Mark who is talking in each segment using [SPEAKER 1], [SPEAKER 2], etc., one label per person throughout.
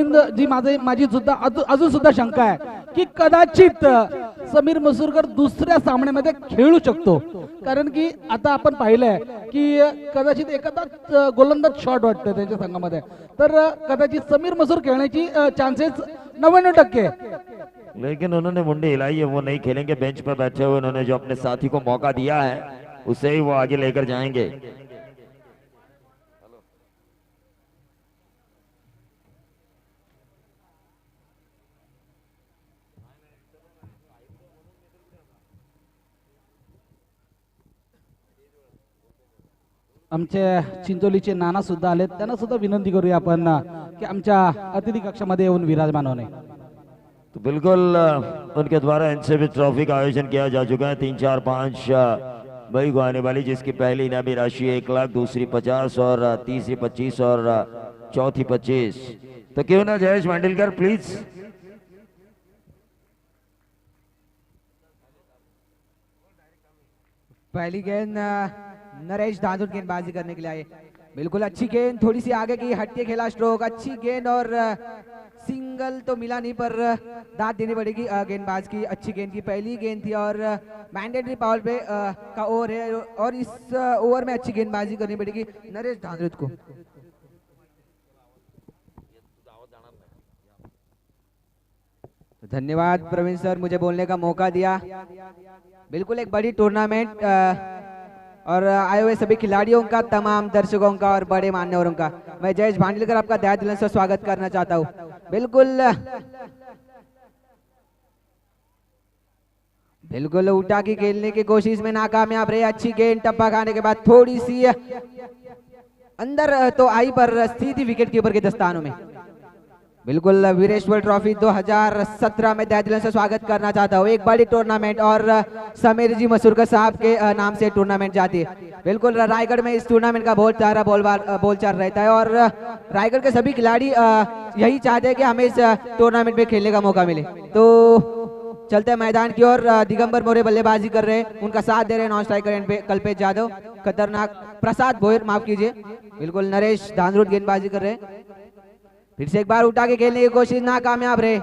[SPEAKER 1] प्रवीण जी माझी सुद्धा अजून सुद्धा शंका आहे की कदाचित समीर मसूरकर दुसऱ्या सामन्यामध्ये खेळू शकतो, कारण की आता आपण पाहिलंय की कदाचित एखादा गोलंदाज शॉट वाटतं त्यांच्या संघामध्ये, तर कदाचित समीर मसूर खेळण्याची चान्सेस 99%।
[SPEAKER 2] लेकिन उन्होंने मुंडी हिलाई है, वो नहीं खेलेंगे। बेंच पर बैठे हुए उन्होंने जो अपने साथी को मौका दिया है उसे ही वो आगे लेकर जाएंगे।
[SPEAKER 1] आमचे चिंचोलीचे नाना सुद्धा आले, त्यांना सुद्धा विनंती करूया आपण की आमच्या अतिथि कक्षामध्ये येऊन विराजमान होणे।
[SPEAKER 2] तो बिल्कुल उनके द्वारा इनसे भी ट्रॉफी का आयोजन किया जा चुका है। 3, 4, 5 बई को आने वाली, जिसकी पहली इनामी राशि 1 लाख, दूसरी 50 और तीसरी 25 और चौथी 25। तो क्यों ना जयेश मांडलकर प्लीज।
[SPEAKER 3] पहली गेंद नरेश धांधुर गेंदबाजी करने के लिए आए। बिल्कुल अच्छी गेंद, थोड़ी सी आगे की हटके खेला स्ट्रोक, अच्छी गेंद और सिंगल तो मिला नहीं, पर दाद देनी पड़ेगी गेंदबाज की। अच्छी गेंद की पहली गेंद थी और मैंडेटरी पावर पे का ओवर है और इस ओवर में अच्छी गेंदबाजी करनी पड़ेगी नरेश धांधुर को। धन्यवाद प्रवीण सर, मुझे बोलने का मौका दिया। बिल्कुल एक बड़ी टूर्नामेंट और आए हुए सभी खिलाड़ियों का, तमाम दर्शकों का और बड़े मान्यवरों का मैं जयेश भांडलकर आपका तहे दिल से स्वागत करना चाहता हूँ। बिल्कुल उठा की खेलने की कोशिश में नाकामयाब रहे। अच्छी गेंद टप्पा खाने के बाद थोड़ी सी अंदर तो आई, पर सीधी विकेट कीपर के दस्तानों में। बिल्कुल वीरेश्वर ट्रॉफी 2017 में तहे दिल से स्वागत करना चाहता हूँ। एक बड़ी टूर्नामेंट और समीर जी मसूरकर साहब के नाम से टूर्नामेंट जाती है। बिल्कुल रायगढ़ में इस टूर्नामेंट का बहुत सारा बोलचाल रहता है और रायगढ़ के सभी खिलाड़ी यही चाहते हैं कि हमें इस टूर्नामेंट में खेलने का मौका मिले। तो चलते हैं मैदान की ओर। दिगंबर मोरे बल्लेबाजी कर रहे हैं, उनका साथ दे रहे हैं नॉन स्ट्राइकर एंड पे कल्पेश यादव, खतरनाक प्रसाद भोयर, माफ कीजिए। बिल्कुल नरेश धांधुर गेंदबाजी कर रहे हैं। फिर से एक बार उठा के खेलने की कोशिश, नाकामयाब रहे।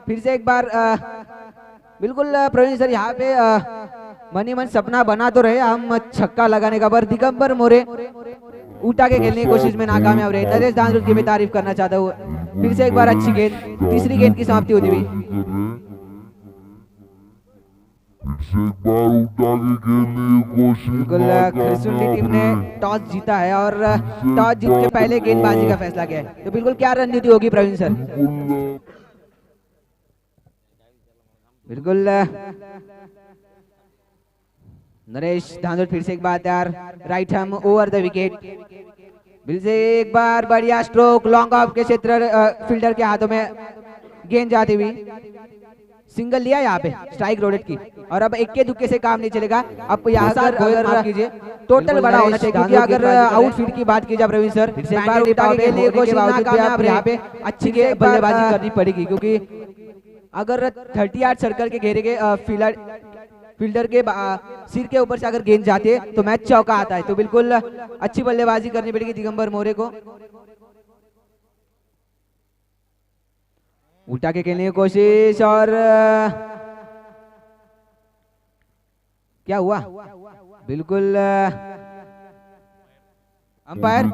[SPEAKER 3] फिर से एक बार बिल्कुल प्रवीण सर यहाँ पे मनी मन सपना बना तो रहे हम छक्का लगाने का, पर दिगंबर मोरे उठा के खेलने की कोशिश में नाकामयाब रहे। नरेश धांधुर की मैं तारीफ करना चाहता हूँ। फिर से एक बार अच्छी गेंद, तीसरी गेंद की समाप्ति होती हुई। बिल्कुल खरसुंडी टीम ने टॉस जीता है और टॉस जीत के पहले गेंदबाजी का फैसला किया है। तो बिल्कुल क्या रणनीति होगी प्रवीण सर? बिल्कुल नरेश धांधुर फिर से एक बार तैयार, right ham over the wicket. फिर से एक बार बढ़िया स्ट्रोक, लॉन्ग ऑफ के क्षेत्र फील्डर के हाथों में गेंद जाती हुई। सिंगल लिया यहाँ पे, स्ट्राइक रोटेट की, और अब इक्के दुक्के से काम नहीं चलेगा। अब यहाँ अगर माफ कीजिए टोटल बड़ा होना चाहिए, क्योंकि अगर आउटफील्ड की बात की जाए प्रवीण सर, यहाँ पे अच्छी बल्लेबाजी करनी पड़ेगी, क्योंकि अगर 38 सर्कल के घेरे के फील्डर के सिर के ऊपर से अगर गेंद जाती है तो मैच चौका आता है। तो बिल्कुल अच्छी बल्लेबाजी करनी पड़ेगी दिगंबर मोरे को। उल्टा के खेलने की कोशिश और क्या हुआ? बिल्कुल अंपायर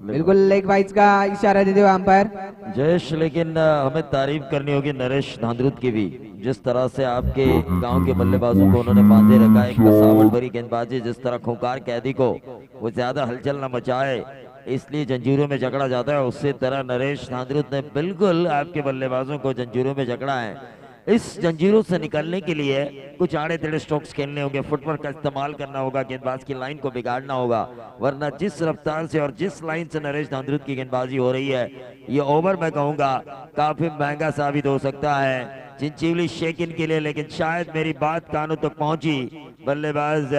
[SPEAKER 3] बिल्कुल लेग वाइज का इशारा देते हुए अंपायर।
[SPEAKER 2] जयेश, लेकिन हमें तारीफ करनी होगी नरेश धांधुर की भी, जिस तरह से आपके गांव के बल्लेबाजों को उन्होंने बांधे रखा है। एक कसावट भरी गेंदबाजी, जिस तरह खूंखार कैदी को वो ज्यादा हलचल न मचाए इसलिए जंजीरों में जकड़ा जाता है, उसी तरह नरेश धांधुर ने बिल्कुल आपके बल्लेबाजों को जंजीरों में जकड़ा है। इस जंजीरों से निकलने के लिए कुछ आड़े टेढ़े स्ट्रोक्स खेलने होंगे, फुटवर्क का इस्तेमाल करना होगा, गेंदबाज की लाइन को बिगाड़ना होगा, वरना जिस रफ्तार से और जिस लाइन से नरेश धांधुर की गेंदबाजी हो रही है, ये ओवर मैं कहूंगा काफी महंगा साबित हो सकता है चिंचोली शेकिन के लिए। लेकिन शायद मेरी बात कानों तक पहुंची बल्लेबाज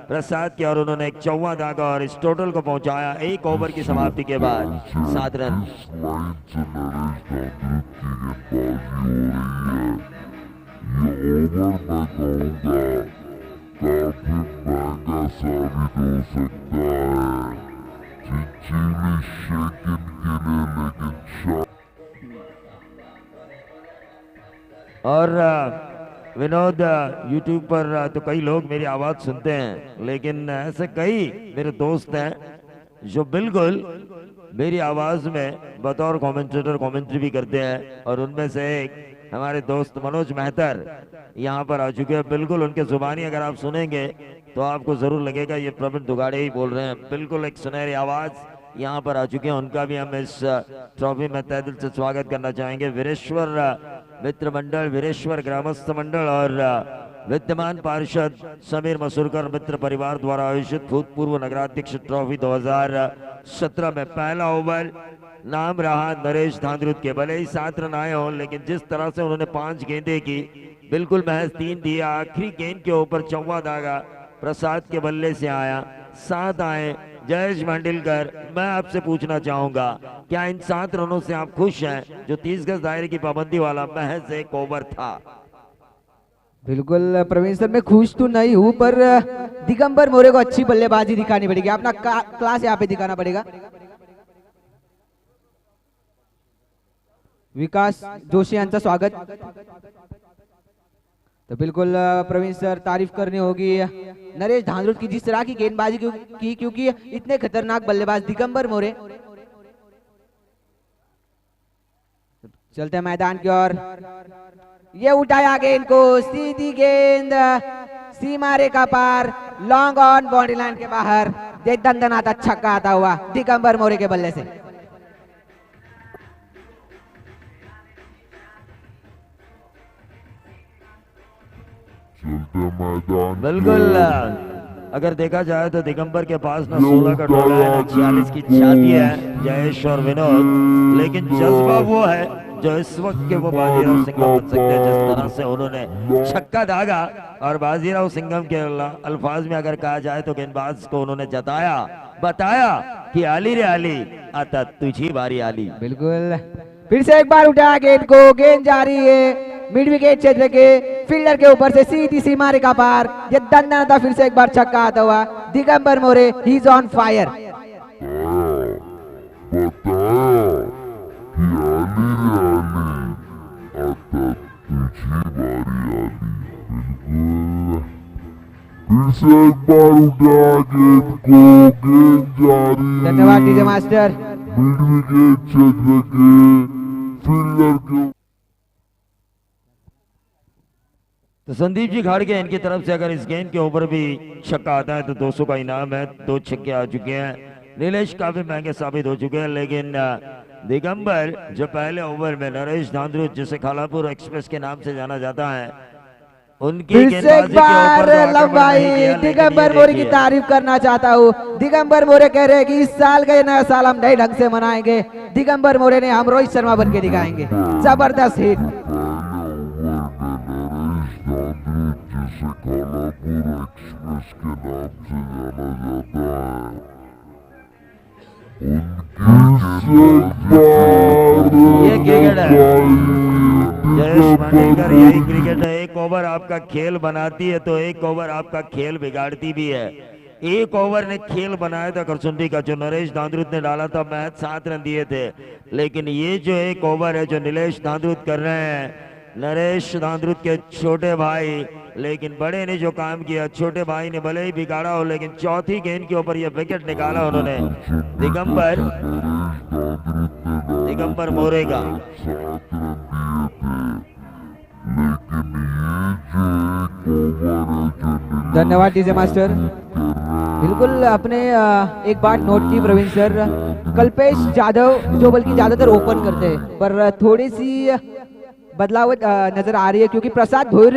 [SPEAKER 2] प्रसाद की, और उन्होंने एक 54 दागा और इस टोटल को पहुंचाया एक ओवर की समाप्ति के बाद 7 रन।
[SPEAKER 4] ये ओवर मैं कहूँगा काफी महंगा साबित हो सकता है। चिंचीली शेकिन के लिए लेकिन शॉट
[SPEAKER 2] और विनोद यूट्यूब पर तो कई लोग मेरी आवाज सुनते हैं, लेकिन ऐसे कई मेरे दोस्त हैं जो बिल्कुल मेरी आवाज में बतौर कमेंटेटर कमेंट्री भी करते हैं। और उनमें से एक हमारे दोस्त मनोज मेहतर यहाँ पर आ चुके हैं। बिल्कुल उनके जुबानी अगर आप सुनेंगे तो आपको जरूर लगेगा ये प्रवीण दुगाड़े ही बोल रहे हैं। बिल्कुल एक सुनहरी आवाज यहाँ पर आ चुके हैं। उनका भी हम इस ट्रॉफी में तहे दिल से स्वागत करना चाहेंगे। वीरेश्वर मित्र मंडल, वीरेश्वर ग्रामस्थ मंडल और विद्यमान पार्षद समीर मसूरकर मित्र परिवार द्वारा आयोजित भूतपूर्व नगराध्यक्ष ट्रॉफी 2017 में पहला ओवर नाम रहा नरेश धांद्रुत के। भले ही 7 रन आए हो, लेकिन जिस तरह से उन्होंने 5 गेंदें की, बिल्कुल महज 3 दिया। आखिरी गेंद के ऊपर चौवा धागा प्रसाद के बल्ले से आया, 7 आए। जयेश मांडिलकर, मैं आपसे पूछना चाहूंगा, क्या इन 7 रनों से आप खुश हैं, जो 30 गज दायरे की पाबंदी वाला महज एक ओवर था?
[SPEAKER 3] बिल्कुल प्रवीण सर, मैं खुश तो नहीं हूँ, पर दिगंबर मोरे को अच्छी बल्लेबाजी दिखानी पड़ेगी। अपना क्लास यहाँ पे दिखाना पड़ेगा। विकास जोशी यांचं स्वागत। तो बिल्कुल प्रवीण सर, तारीफ करनी होगी नरेश धांद्रुत की जिस तरह की गेंदबाजी की, क्योंकि इतने खतरनाक बल्लेबाज दिगंबर मोरे। चलते हैं मैदान की ओर। ये उठाया गेंद को, सीधी गेंद सीमा रेखा पार, लॉन्ग ऑन बाउंड्री लाइन के बाहर। ये दंदनाता छक्का आता हुआ दिगंबर मोरे के बल्ले से।
[SPEAKER 4] चलते मैदान
[SPEAKER 2] बिल्कुल अगर देखा जाए तो दिगंबर के पास ना 16 का टोला है, ना 46 की छाती है जयेश और विनोद, लेकिन जज्बा वो है जो इस वक्त के वो बाजीराव सिंघम बन सकते हैं। जिस तरह से उन्होंने छक्का दागा, और बाजीराव सिंघम के अल्फाज में अगर कहा जाए तो गेंदबाज को उन्होंने जताया, बताया कि आली रे आली, आता तुझी बारी आली।
[SPEAKER 3] बिल्कुल फिर से एक बार उठाया गेंद को, गेंद जा रही है मिड विकेट क्षेत्र के फील्डर के ऊपर से सीधी सीमा रेखा पार। ये दंडन था, फिर से एक बार छक्का आता हुआ दिगंबर मोरे, ही इज ऑन फायर।
[SPEAKER 4] फिर से एक बार उठा गेंद को, गेंद जारी।
[SPEAKER 3] धन्यवाद डीजे मास्टर।
[SPEAKER 4] मिड विकेट क्षेत्र के फील्डर के।
[SPEAKER 2] तो संदीप जी खाड़के, इनकी तरफ से अगर इस गेंद के ऊपर भी छक्का आता है तो 200 का इनाम है। 2 छक्के आ चुके हैं। नीलेश काफी महंगे साबित हो चुके हैं, लेकिन दिगंबर जो पहले ओवर में नरेश धांद्रुत, जिसे खालापुर एक्सप्रेस के नाम से जाना जाता है, उनकी
[SPEAKER 3] फिर से एक बार
[SPEAKER 2] तो
[SPEAKER 3] लंबाई दिगंबर मोरे की तारीफ करना चाहता हूँ। दिगंबर मोरे कह रहे हैं कि इस साल का ये नया साल हम नए ढंग से मनाएंगे। दिगंबर मोरे ने हम रोहित शर्मा बन के दिखाएंगे। जबरदस्त हिट।
[SPEAKER 4] जिसे खालापुर एक्सप्रेस के नाम से जाना जाता है,
[SPEAKER 2] ये क्रिकेट है जयेश मांडेलकर, यही क्रिकेट है। एक ओवर आपका खेल बनाती है तो एक ओवर आपका खेल बिगाड़ती भी है। एक ओवर ने खेल बनाया था करसुंडी का, जो नरेश धांद्रुत ने डाला था, मैच 7 रन दिए थे। लेकिन ये जो एक ओवर है जो नीलेश धांद्रुत कर रहे हैं, नरेश धांद्रुत के छोटे भाई, लेकिन बड़े ने जो काम किया, छोटे भाई ने भले ही बिगाड़ा हो, लेकिन चौथी गेंद के ऊपर ये विकेट निकाला उन्होंने दिगंबर मोरे का।
[SPEAKER 3] धन्यवाद डीजे मास्टर। बिल्कुल अपने एक बात नोट की प्रवीण सर, कल्पेश जाधव जो बल्कि ज्यादातर ओपन करते हैं, पर थोड़ी सी बदलाव नजर आ रही है, क्योंकि प्रसाद भोर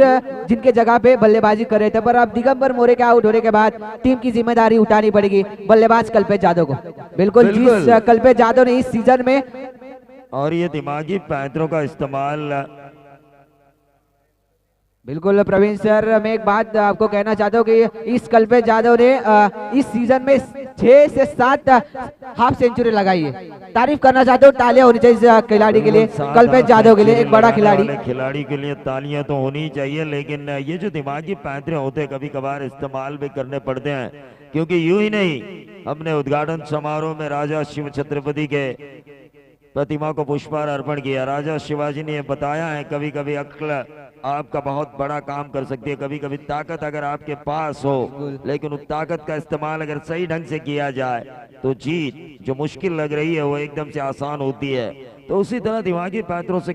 [SPEAKER 3] जिनके जगह पे बल्लेबाजी कर रहे थे, पर अब दिगंबर मोरे के आउट होने के बाद टीम की जिम्मेदारी उठानी पड़ेगी बल्लेबाज कल्पेश जाधव को। बिल्कुल जिस कल्पेश जाधव ने इस सीजन में,
[SPEAKER 2] और ये दिमागी पैंतरों का इस्तेमाल।
[SPEAKER 3] बिल्कुल प्रवीण सर, मैं एक बात आपको कहना चाहता हूँ कि इस कल्पेश जाधव ने इस सीजन में 6 से 7 हाफ सेंचुरी लगाई है। तारीफ करना चाहता हूँ, तालियां होनी चाहिए इस खिलाड़ी के लिए, कल्पेश जाधव के लिए, एक बड़ा
[SPEAKER 2] खिलाड़ी के लिए तालियां तो होनी चाहिए। लेकिन ये जो दिमागी पैंतरे होते हैं, कभी कभार इस्तेमाल भी करने पड़ते हैं, क्योंकि यूं ही नहीं, हमने उद्घाटन समारोह में राजा शिव छत्रपति के प्रतिमा को पुष्पार अर्पण किया। राजा शिवाजी ने बताया है, कभी कभी अक्ल आपका बहुत बड़ा काम कर सकती है, कभी कभी ताकत अगर आपके पास हो, लेकिन उस ताकत का इस्तेमाल अगर सही ढंग से किया जाए तो जीत जो मुश्किल लग रही है वो एकदम से आसान होती है। तो उसी तरह दिमागी पैंतरों से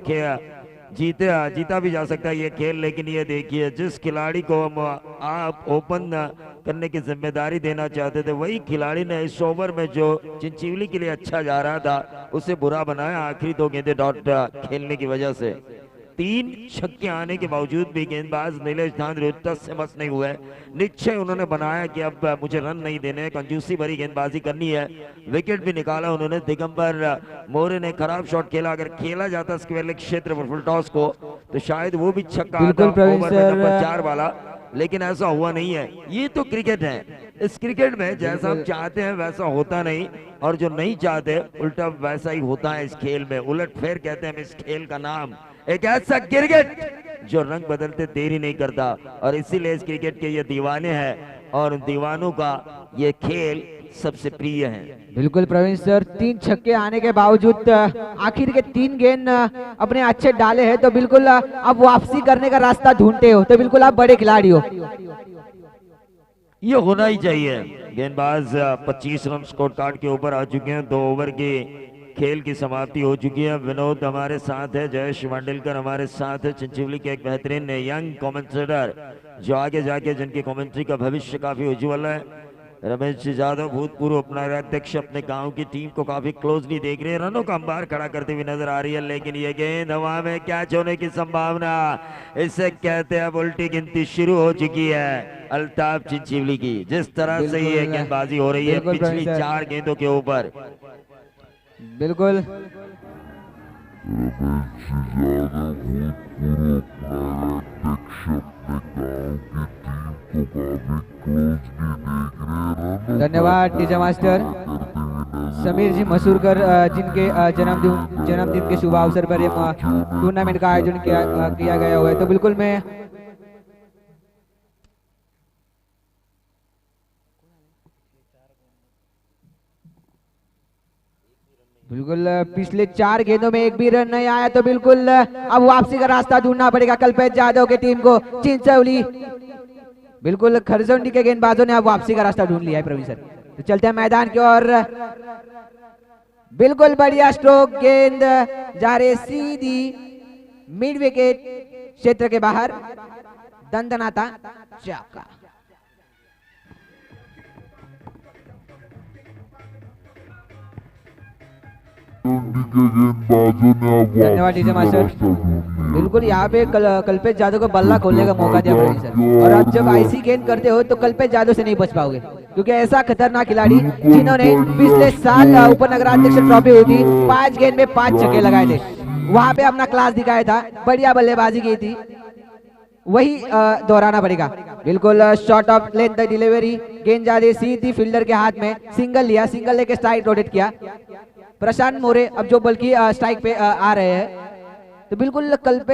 [SPEAKER 2] जीता भी जा सकता है ये खेल। लेकिन ये देखिए, जिस खिलाड़ी को हम आप ओपन करने की जिम्मेदारी देना चाहते थे, वही खिलाड़ी ने इस ओवर में जो चिंचीवली के लिए अच्छा जा रहा था उसे बुरा बनाया आखिरी 2 गेंदें डॉट खेलने की वजह से। 3 छक्के आने के बावजूद भी गेंदबाज नीलेश धांधरू टस से मस नहीं हुए। निश्चय उन्होंने बनाया कि अब मुझे रन नहीं देने, कंजूसी भरी गेंदबाजी करनी है। विकेट भी निकाला उन्होंने। दिगंबर मोरे ने खराब शॉट खेला, अगर खेला जाता स्क्वायर लेग क्षेत्र पर फुल टॉस को तो शायद वो भी छक्का आता ओवर में नंबर 4 वाला, लेकिन ऐसा हुआ नहीं है। ये तो क्रिकेट है, इस क्रिकेट में जैसा हम चाहते हैं वैसा होता नहीं, और जो नहीं चाहते उल्टा वैसा ही होता है इस खेल में। उलट फेर कहते हैं इस खेल का नाम, एक ऐसा क्रिकेट जो रंग बदलते देरी नहीं करता, और इसीलिए इस क्रिकेट के ये दीवाने हैं और दीवानों का ये खेल सबसे प्रिय है।
[SPEAKER 3] बिल्कुल प्रवीण सर, 3 छक्के आने के बावजूद आखिर के 3 गेंद अपने अच्छे डाले हैं, तो बिल्कुल अब वापसी करने का रास्ता ढूंढते हो, तो बिल्कुल आप बड़े खिलाड़ी हो।
[SPEAKER 2] ये होना ही चाहिए। गेंदबाज 25 रन स्कोर कार्ड के ऊपर आ चुके हैं। 2 ओवर की खेल की समाप्ति हो चुकी है। विनोद हमारे साथ है, जयेश मांडलकर हमारे साथ है, चिंचोली के एक बेहतरीन यंग कमेंटेटर जो आगे जाके जिनकी कमेंट्री का भविष्य काफी उज्जवल है। रमेश जी यादव भूतपूर्व अपना अध्यक्ष अपने गांव की टीम को काफी क्लोजली देख रहे हैं, रनों का अंबार खड़ा करते हुए नजर आ रही है। लेकिन ये गेंद हवा में कैच होने की संभावना, इसे कहते हैं अब उल्टी गिनती शुरू हो चुकी है अल्ताफ चिंचोली की। जिस तरह से ये गेंदबाजी हो रही है पिछली 4 गेंदों के ऊपर,
[SPEAKER 3] बिल्कुल धन्यवाद टीचर मास्टर। समीर जी मसूरकर जिनके जन्मदिन के शुभ अवसर पर टूर्नामेंट का आयोजन किया गया हुआ है, तो बिल्कुल मैं बिल्कुल पिछले 4 गेंदों में एक भी रन नहीं आया, तो बिल्कुल अब वापसी का रास्ता ढूंढना पड़ेगा कल्पेश यादव की टीम को। चिंचोली बिल्कुल खरसोंडी के गेंदबाजों ने अब वापसी का रास्ता ढूंढ लिया है प्रवीण सर। तो चलते हैं मैदान की ओर। बिल्कुल बढ़िया स्ट्रोक, गेंद जा रही सीधी मिड विकेट क्षेत्र के बाहर, दंदनाता चौका। धन्यवाद टीचर मास्टर। बिल्कुल यहाँ पे कल्पेश यादव को बल्ला खोलने का मौका दिया प्रवीण सर, और अब जब ऐसी गेंद करते हो तो कल्पेश यादव से नहीं बच पाओगे, क्योंकि ऐसा खतरनाक खिलाड़ी जिन्होंने पिछले साल उपनगराध्यक्ष ट्रॉफी हुई थी 5 गेंद में 5 छक्के लगाए थे, वहां पे अपना क्लास दिखाया था, बढ़िया बल्लेबाजी की थी, वही दोहराना पड़ेगा। बिल्कुल shot of length the delivery, गेंद जा रही सीधी फील्डर के हाथ में, सिंगल लिया, सिंगल लेके स्ट्राइक रोटेट किया। प्रशांत मोरे अब जो बल्कि स्ट्राइक पे आ रहे हैं, तो बिल्कुल कल पे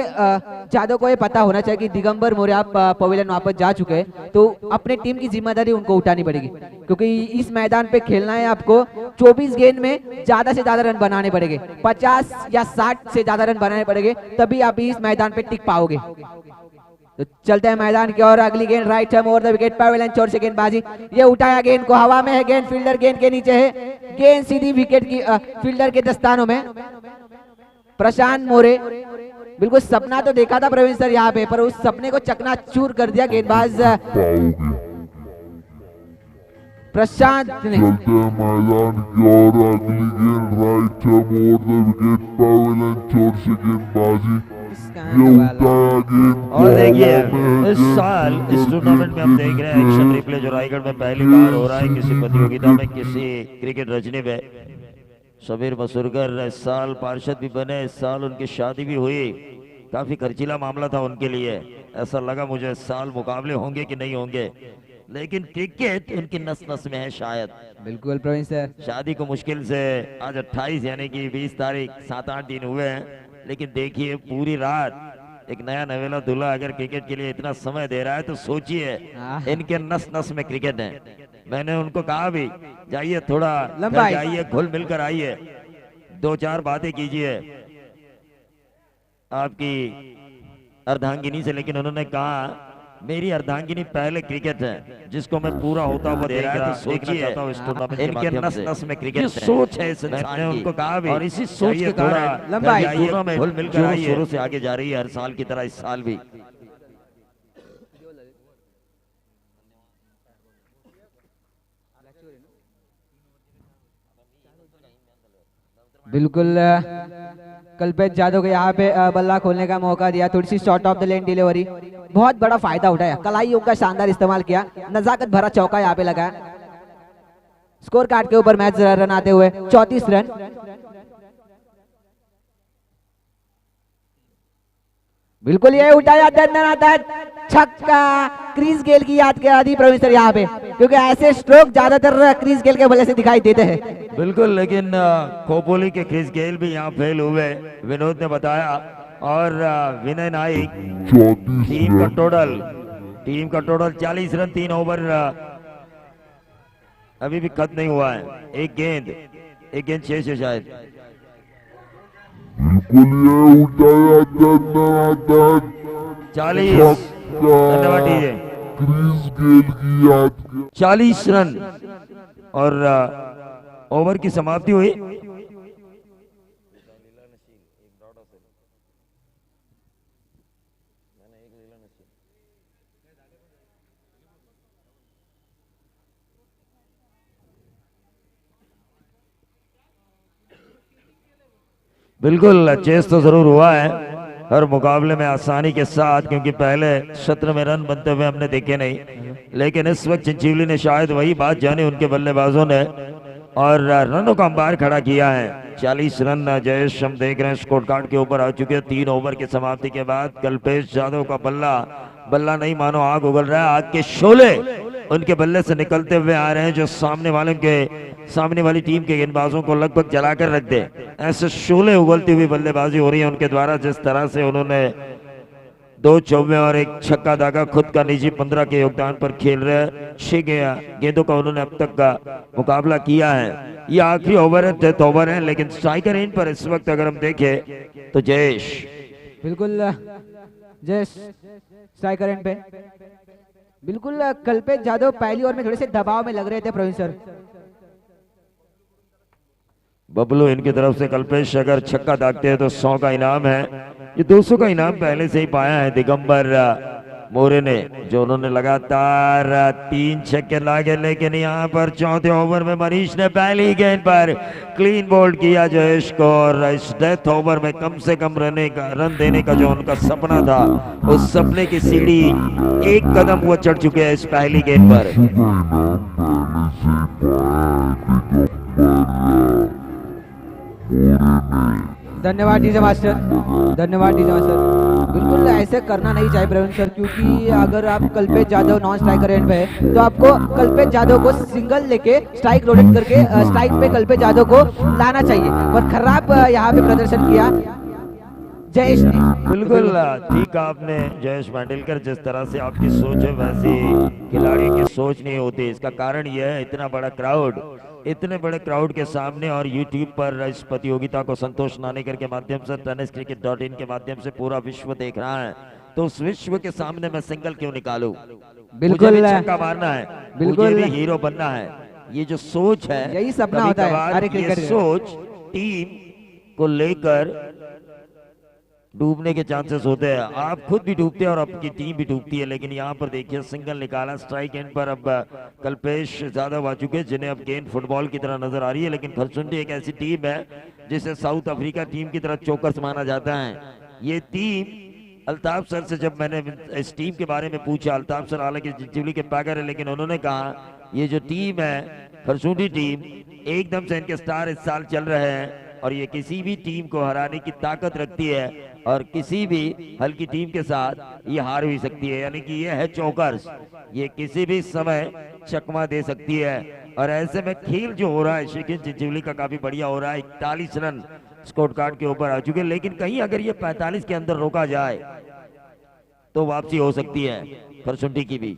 [SPEAKER 3] यादव को ये पता होना चाहिए कि दिगंबर मोरे आप पवेलियन वापस जा चुके हैं, तो अपने टीम की जिम्मेदारी उनको उठानी पड़ेगी, क्योंकि इस मैदान पे खेलना है आपको। 24 गेंद में ज्यादा से ज्यादा रन बनाने पड़ेंगे, 50 या 60 से ज्यादा रन बनाने पड़ेंगे, तभी आप इस मैदान पे टिक पाओगे। तो चलते हैं मैदान की ओर। अगली गेंद right ham over the wicket, pavilion छोर से गेंदबाजी, ये उठाया, गेंद को हवा में है, गेंद फील्डर गेंद के नीचे है, गेंद सीधी विकेट की फील्डर के दस्तानों में। प्रशांत मोरे बिल्कुल सपना तो देखा था प्रवीण सर यहाँ पे, पर उस सपने को चकनाचूर कर दिया गेंदबाज प्रशांत ने।
[SPEAKER 4] चलते हैं मैदान की ओर। अगली गेंद right ham over the wicket, pavilion छोर से गेंदबाजी,
[SPEAKER 2] और देखिए इस साल इस टूर्नामेंट में हम देख रहे हैं एक्शन रिप्ले जो रायगढ़ में पहली बार हो रहा है किसी प्रतियोगिता में, किसी क्रिकेट रजनी में। समीर मसूरकर इस साल पार्षद भी बने, इस साल उनकी शादी भी हुई, काफी खर्चीला मामला था उनके लिए। ऐसा लगा मुझे इस साल मुकाबले होंगे कि नहीं होंगे, लेकिन क्रिकेट उनकी नस नस में है शायद।
[SPEAKER 3] बिल्कुल प्रवीण सर,
[SPEAKER 2] शादी को मुश्किल से आज 28 यानी कि 20 तारीख 7-8 दिन हुए हैं, लेकिन देखिए पूरी रात एक नया नवेला दूल्हा अगर क्रिकेट के लिए इतना समय दे रहा है तो सोचिए इनके नस नस में क्रिकेट है। मैंने उनको कहा भी जाइए थोड़ा
[SPEAKER 3] लंबा
[SPEAKER 2] घर जाइए, घुल मिलकर आइए, दो चार बातें कीजिए आपकी अर्धांगिनी से, लेकिन उन्होंने कहा मेरी अर्धांगिनी पहले क्रिकेट है जिसको मैं पूरा होता हुआ देखना चाहता हूँ इस टूर्नामेंट के माध्यम से। नस में क्रिकेट ये सोच है इस इंसान की। उनको कहा भी और इसी सोच के कारण
[SPEAKER 3] लंबाई
[SPEAKER 2] टूर्नामेंट घुल मिलकर आइए, शुरू से आगे जा रही है हर साल की तरह इस साल भी।
[SPEAKER 3] बिल्कुल कल्पेश यादव को यहाँ पे बल्ला खोलने का मौका दिया, थोड़ी सी short of the length delivery, बहुत बड़ा फायदा उठाया, कलाइयों का शानदार इस्तेमाल किया, नजाकत भरा चौका यहाँ पे लगाया। स्कोर कार्ड के ऊपर मैच रन आते हुए 34 रन। बिल्कुल ये उठाया दंडनाथ छक्का, क्रीज गेल की याद करा दी प्रवीण सर यहाँ पे, क्योंकि ऐसे स्ट्रोक ज्यादातर क्रीज गेल के वजह से दिखाई देते हैं।
[SPEAKER 2] बिल्कुल, लेकिन खोपोली के क्रिस गेल भी यहाँ फेल हुए, विनोद ने बताया। और विनय नाइक टीम का टोटल 40 रन, 3 ओवर अभी भी खत्म नहीं हुआ है, एक गेंद शेष है शायद।
[SPEAKER 4] बिल्कुल ये उठाया दंडनाथ
[SPEAKER 2] 40, धन्यवाद दीजिए,
[SPEAKER 4] क्रिस गेल की याद
[SPEAKER 2] 40 रन और ओवर की समाप्ति हुई। बिल्कुल चेस तो जरूर हुआ है हर मुकाबले में आसानी के साथ, क्योंकि पहले सत्र में रन बनते हुए हमने देखे नहीं, लेकिन इस वक्त चिंचीवली ने शायद वही बात जानी उनके बल्लेबाजों ने और रनों का अंबार खड़ा किया है। 40 रन जयेश हम देख रहे हैं स्कोर कार्ड के ऊपर आ चुके हैं। 3 ओवर की समाप्ति के बाद कल्पेश यादव का बल्ला नहीं मानो आग उगल रहा है, आग के शोले उनके बल्ले से निकलते हुए आ रहे हैं जो सामने वाली टीम के गेंदबाजों को लगभग जलाकर रख दे। ऐसे शोले उगलती हुई बल्लेबाजी हो रही है उनके द्वारा, जिस तरह से उन्होंने 2 चौबे और 1 छक्का दागा खुद का निजी 15 के योगदान पर खेल रहे हैं। 6 गेंदों का उन्होंने अब तक का मुकाबला किया है। ये आखिरी ओवर है, डेथ ओवर है, लेकिन स्ट्राइकर एंड पर इस वक्त अगर हम देखें तो जयेश,
[SPEAKER 3] बिल्कुल जयेश स्ट्राइकर एंड पे। बिल्कुल कल्पेश यादव पहली ओवर में थोड़े से दबाव में लग रहे थे प्रवीण सर।
[SPEAKER 2] बबलू इनकी तरफ से कल्पेश अगर छक्का दागते हैं तो 100 का इनाम है। ये 200 का इनाम पहले से ही पाया है दिगंबर मोरे ने, जो उन्होंने लगातार 3 छक्के लागे, लेकिन यहाँ पर चौथे ओवर में मनीष ने पहली गेंद पर क्लीन बोल्ड किया जयेश को, और इस डेथ ओवर में कम से कम रन देने का जो उनका सपना था, उस सपने की सीढ़ी एक कदम वो चढ़ चुके हैं इस पहली गेंद पर।
[SPEAKER 3] धन्यवाद डीजे मास्टर, धन्यवाद डीजे मास्टर। बिल्कुल ऐसे करना नहीं चाहिए प्रवीण सर, क्योंकि अगर आप Kalpesh Yadav non striker end पे है तो आपको कल्पेश यादव को सिंगल लेके स्ट्राइक रोटेट करके स्ट्राइक पे कल्पेश यादव को लाना चाहिए, और खराब यहाँ पे प्रदर्शन किया जयेश ने।
[SPEAKER 2] बिल्कुल ठीक आपने जयेश मांडेलकर, जिस तरह से आपकी सोच है वैसी खिलाड़ी की सोच नहीं होती। इसका कारण यह है इतने बड़े क्राउड के सामने और YouTube पर इस प्रतियोगिता को संतोष नानेकर के माध्यम से tenniscricket.in के माध्यम से पूरा विश्व देख रहा है, तो उस विश्व के सामने मैं सिंगल क्यों निकालूं?
[SPEAKER 3] बिल्कुल
[SPEAKER 2] मुझे भी छक्का मारना है,
[SPEAKER 3] बिल्कुल
[SPEAKER 2] मुझे भी हीरो बनना है। ये जो सोच है,
[SPEAKER 3] यही सपना होता है हर एक
[SPEAKER 2] ये
[SPEAKER 3] क्रिकेटर का।
[SPEAKER 2] सोच टीम को लेकर डूबने के चांसेस होते हैं। आप खुद भी डूबते हैं और आपकी टीम भी डूबती है, लेकिन यहाँ पर देखिए सिंगल निकाला, स्ट्राइक एंड पर अब कल्पेश यादव आ चुके हैं, जिन्हें अब गेंद फुटबॉल की तरह नजर आ रही है। लेकिन खरसुंडी एक ऐसी टीम है जिसे साउथ अफ्रीका टीम की तरह चोकर्स माना जाता है। ये टीम अल्ताफ सर से जब मैंने इस टीम के बारे में पूछा, अल्ताफ सर हालांकि चिंचोली के पैगर है, लेकिन उन्होंने कहा ये जो टीम है खरसुंडी टीम, एकदम से इनके स्टार इस साल चल रहे हैं और ये किसी भी टीम को हराने की ताकत रखती है और किसी भी हल्की टीम के साथ ये हार भी सकती है। यानी कि ये है चौकर्स, ये किसी भी समय चकमा दे सकती है। और ऐसे में खेल जो हो रहा है शेखिन चिंचोली का काफी बढ़िया हो रहा है। 41 रन स्कोर कार्ड के ऊपर आ चुके हैं, लेकिन कहीं अगर ये 45 के अंदर रोका जाए तो वापसी हो सकती है खरसुंडी की भी।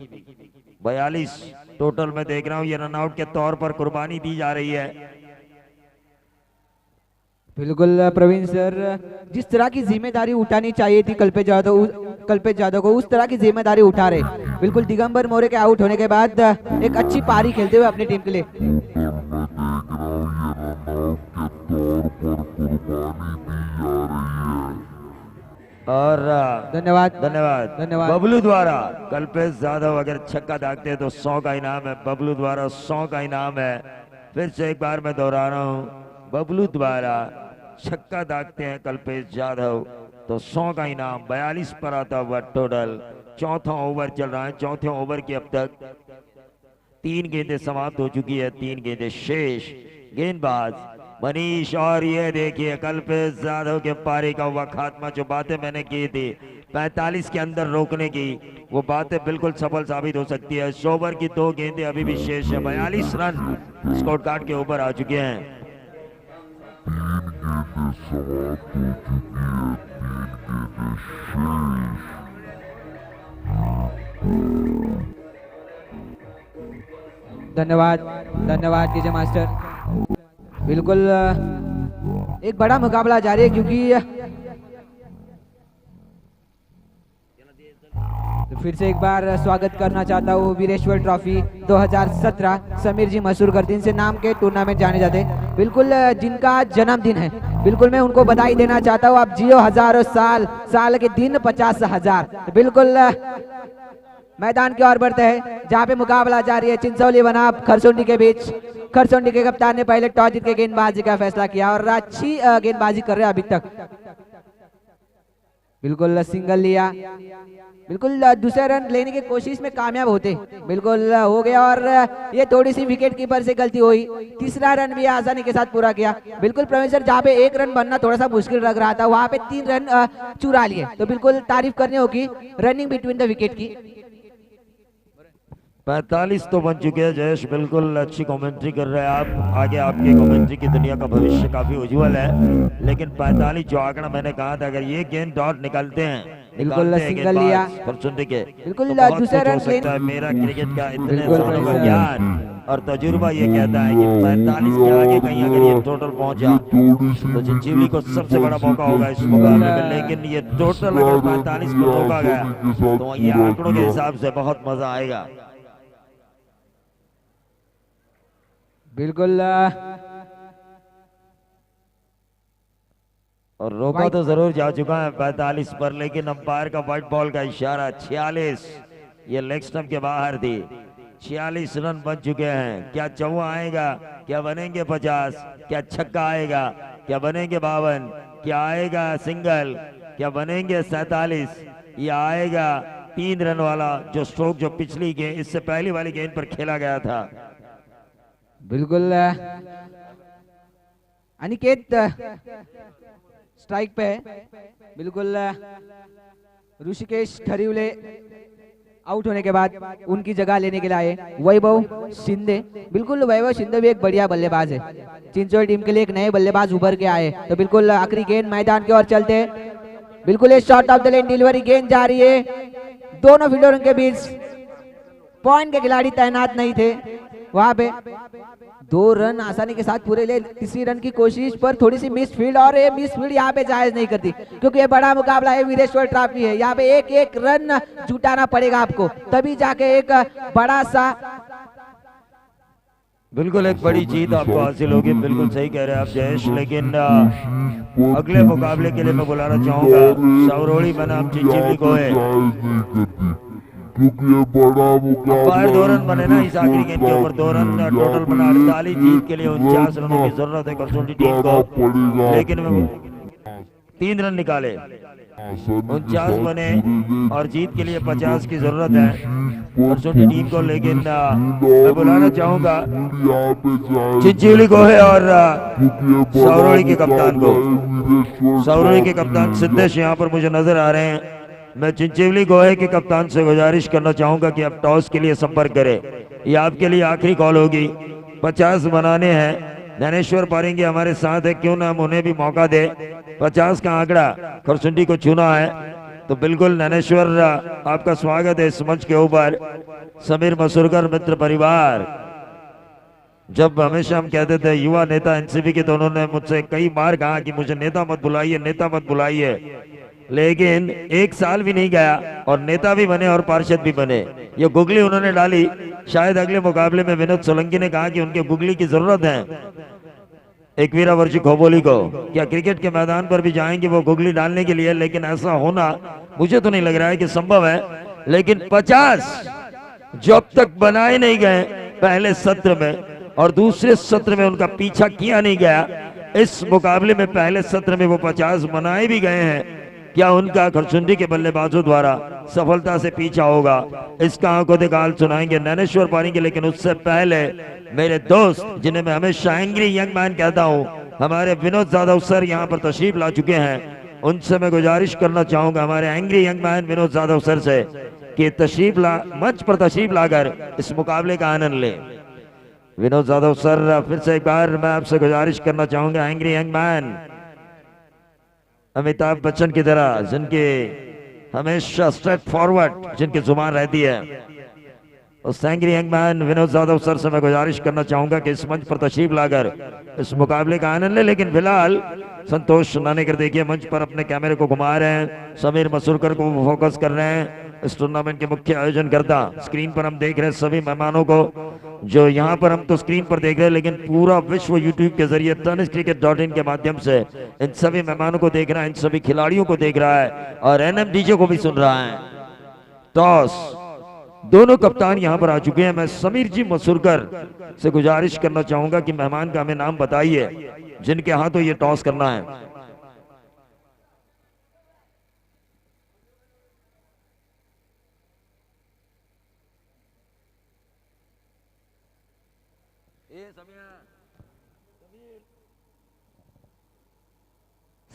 [SPEAKER 2] 42 टोटल में देख रहा हूं, ये रनआउट के तौर पर कुर्बानी दी जा रही है।
[SPEAKER 3] बिल्कुल प्रवीण सर, जिस तरह की जिम्मेदारी उठानी चाहिए थी कल्पेश यादव को, उस तरह की जिम्मेदारी उठा रहे। बिल्कुल दिगंबर मौर्य के आउट होने के बाद एक अच्छी पारी खेलते हुए अपनी टीम के लिए।
[SPEAKER 2] और
[SPEAKER 3] धन्यवाद
[SPEAKER 2] धन्यवाद
[SPEAKER 3] धन्यवाद।
[SPEAKER 2] बबलू द्वारा कल्पेश यादव अगर छक्का दागते हैं तो 100 का इनाम है। बबलू द्वारा 100 का इनाम है। फिर से एक बार मैं दोहरा रहा हूं, बबलू द्वारा छक्का दागते हैं कल्पेश यादव तो 100 का इनाम। 42 पर आता हुआ टोटल। चौथा ओवर चल रहा है। चौथे ओवर की अब तक 3 गेंदें समाप्त हो चुकी है, 3 गेंदें शेष। गेंदबाज मनीष, और ये देखिए कल्पेश यादव के पारी का हुआ खात्मा। जो बातें मैंने की थी 45 के अंदर रोकने की, वो बातें बिल्कुल सफल साबित हो सकती है। 100 ओवर की 2 गेंदें अभी भी शेष है। 42 रन स्कोर कार्ड के ऊपर आ चुके हैं।
[SPEAKER 4] 3 गेंदें समाप्त हो चुकी है, 3 गेंदें शेष।
[SPEAKER 3] धन्यवाद धन्यवाद डीजे मास्टर। बिल्कुल एक बड़ा मुकाबला जारी है, क्योंकि तो फिर से एक बार स्वागत करना चाहता हूँ वीरेश्वर ट्रॉफी 2017 समीर जी मसूरकर दिन से नाम के टूर्नामेंट जाने जाते हैं। बिल्कुल जिनका जन्मदिन है, बिल्कुल मैं उनको बधाई देना चाहता हूँ। आप जियो हजारों साल, साल के दिन 50,000। बिल्कुल मैदान की ओर बढ़ते हैं जहाँ पे मुकाबला जारी है चिंचोली बनाम खरसोंडी के बीच। खरसोंडी के कप्तान ने पहले टॉस जीत के गेंदबाजी का फैसला किया और अच्छी गेंदबाजी कर रहे हैं अभी तक। बिल्कुल सिंगल लिया, बिल्कुल दूसरे रन लेने की कोशिश में कामयाब होते, बिल्कुल हो गया। और ये थोड़ी सी विकेट कीपर से गलती हुई। तीसरा रन भी आसानी के साथ पूरा किया। बिल्कुल प्रवीण सर, जहाँ पे 1 रन बनना थोड़ा सा मुश्किल लग रहा था, वहां पे 3 रन चुरा लिए, तो बिल्कुल तारीफ करनी होगी रनिंग बिटवीन द विकेट की।
[SPEAKER 2] 45 तो बन चुके हैं जयेश, बिल्कुल अच्छी कमेंट्री कर रहे हैं आप। आगे आपकी कमेंट्री की दुनिया का भविष्य काफी उज्जवल है। लेकिन 45 जो आंकड़ा मैंने कहा था, अगर ये गेंद डॉट निकालते हैं,
[SPEAKER 3] बिल्कुल सिंगल लिया,
[SPEAKER 2] खरसोंडी के,
[SPEAKER 3] बिल्कुल
[SPEAKER 2] तो बहुत
[SPEAKER 3] दूसरा
[SPEAKER 2] कुछ हो
[SPEAKER 3] रन
[SPEAKER 2] सकता है। मेरा क्रिकेट का इतने
[SPEAKER 3] बिल्कुल
[SPEAKER 2] सालों का
[SPEAKER 3] बिल्कुल।
[SPEAKER 2] ज्ञान और तजुर्बा ये कहता है कि 45 के आगे कहीं अगर ये टोटल पहुंचा तो चिंचोली को सबसे बड़ा मौका होगा इस मुकाबले में। लेकिन ये टोटल अगर 45 पर रोका गया तो ये आंकड़ों के हिसाब से बहुत मजा आएगा।
[SPEAKER 3] बिल्कुल
[SPEAKER 2] और रोका तो जरूर जा चुका है 45 पर, लेकिन अंपायर का व्हाइट बॉल का इशारा। 46 ये लेग स्टंप के बाहर थी। 46 रन बन चुके हैं। क्या चौवा आएगा? क्या बनेंगे 50? क्या छक्का आएगा? क्या बनेंगे 52? क्या आएगा सिंगल? क्या बनेंगे 47? या आएगा 3 रन वाला जो स्ट्रोक जो पिछली गेंद, इससे पहली वाली गेंद पर खेला गया था।
[SPEAKER 3] बिल्कुल अनिकेत स्ट्राइक पे है। बिल्कुल ऋषिकेश ठरिवले आउट होने के बाद उनकी जगह लेने के लिए आए वैभव शिंदे। बिल्कुल वैभव शिंदे भी एक बढ़िया बल्लेबाज है। चिंचोली टीम के लिए एक नए बल्लेबाज उभर के आए, तो बिल्कुल आखिरी गेंद मैदान की ओर चलते हैं। बिल्कुल ये shot of the length delivery गेंद जा रही है दोनों फील्डरों के बीच। पॉइंट के खिलाड़ी तैनात नहीं थे वहां पे। 2 रन आसानी के साथ पूरे ले। तीसरी रन की कोशिश पर थोड़ी सी मिस फील्ड, और ये मिस फील्ड यहाँ पे जायज नहीं करती, क्योंकि ये बड़ा मुकाबला है, वीरेश्वर ट्रॉफी है। यहाँ पे एक रन जुटाना पड़ेगा आपको, तभी जाके एक बड़ा सा
[SPEAKER 2] बिल्कुल एक बड़ी जीत आपको हासिल होगी। बिल्कुल सही कह रहे हैं आप जयेश। लेकिन अगले मुकाबले के लिए मैं बुलाना चाहूंगा सावरोली बनाम चिंचोली को है,
[SPEAKER 4] क्योंकि ये बड़ा मुकाबला
[SPEAKER 2] 2 रन बने ना इस आखिरी गेंद के ऊपर। 2 रन टोटल बना। 48 जीत के लिए 49 रनों की जरूरत है खरसोंडी टीम को, लेकिन 3 रन निकाले, 49 बने और जीत के लिए 50 की जरूरत है खरसोंडी टीम को। लेकिन मैं बुलाना चाहूंगा चिंचोली को है और सावरोली के कप्तान को। सावरोली के कप्तान सिद्धेश यहाँ पर मुझे नजर आ रहे हैं। मैं चिंचोली गोहे के कप्तान से गुजारिश करना चाहूंगा कि आप टॉस के लिए संपर्क करें। ये आपके लिए आखिरी कॉल होगी। 50 बनाने हैं। ज्ञानेश्वर पारेंगे हमारे साथ है, क्यों ना हम उन्हें भी मौका दे। 50 का आंकड़ा खरसोंडी को छूना है। तो बिल्कुल नैनेश्वर आपका स्वागत है इस मंच के ऊपर। समीर मसूरकर मित्र परिवार, जब हमेशा हम कहते थे युवा नेता एनसीपी के, तो उन्होंने मुझसे कई बार कहा कि मुझे नेता मत बुलाइए, नेता मत बुलाइए, लेकिन एक साल भी नहीं गया और नेता भी बने और पार्षद भी बने। ये गुगली उन्होंने डाली, शायद अगले मुकाबले में विनोद सोलंकी ने कहा कि उनके गुगली की जरूरत है एकवीरा वर्षी खोबोली को, क्या क्रिकेट के मैदान पर भी जाएंगे वो गुगली डालने के लिए, लेकिन ऐसा होना मुझे तो नहीं लग रहा है कि संभव है। लेकिन 50 जब तक बनाए नहीं गए पहले सत्र में और दूसरे सत्र में उनका पीछा किया नहीं गया, इस मुकाबले में पहले सत्र में वो 50 बनाए भी गए हैं, क्या उनका खरसुंडी के बल्लेबाजों द्वारा सफलता से पीछा होगा, इसका आंखों दिखाल सुनाएंगे नैनेश्वर पानी के। लेकिन उससे पहले मेरे दोस्त, जिन्हें मैं हमेशा एंग्री यंग मैन कहता हूं, हमारे विनोद जाधव सर यहाँ पर तशरीफ ला चुके हैं। उनसे मैं गुजारिश करना चाहूंगा हमारे angry young man Vinod Jadhav sir से कि मंच पर तशरीफ लाकर इस मुकाबले का आनंद ले। विनोद जाधव सर, फिर से एक बार मैं आपसे गुजारिश करना चाहूंगा, angry young man Amitabh Bachchan की तरह, जिनके हमेशा स्ट्रेट फॉरवर्ड जिनकी जुबान रहती है, उस angry young man Vinod Jadhav sir से मैं गुजारिश करना चाहूंगा कि इस मंच पर तशरीफ लाकर इस मुकाबले का आनंद ले। लेकिन फिलहाल संतोष नानेकर देखिए मंच पर अपने कैमरे को घुमा रहे हैं, समीर मसूरकर को फोकस कर रहे हैं। इस टूर्नामेंट के मुख्य आयोजनकर्ता, स्क्रीन पर हम देख रहे हैं सभी मेहमानों को, जो यहाँ पर हम तो स्क्रीन पर देख रहे हैं, लेकिन पूरा विश्व यूट्यूब के जरिए tenniscricket.in के माध्यम से इन सभी मेहमानों को देख रहा है, इन सभी खिलाड़ियों को देख रहा है और एनएमडीजे को भी सुन रहा है। टॉस दोनों कप्तान यहाँ पर आ चुके हैं। मैं समीर जी मसूरकर से गुजारिश करना चाहूंगा कि मेहमान का हमें नाम बताइए जिनके हाथों ये टॉस करना है।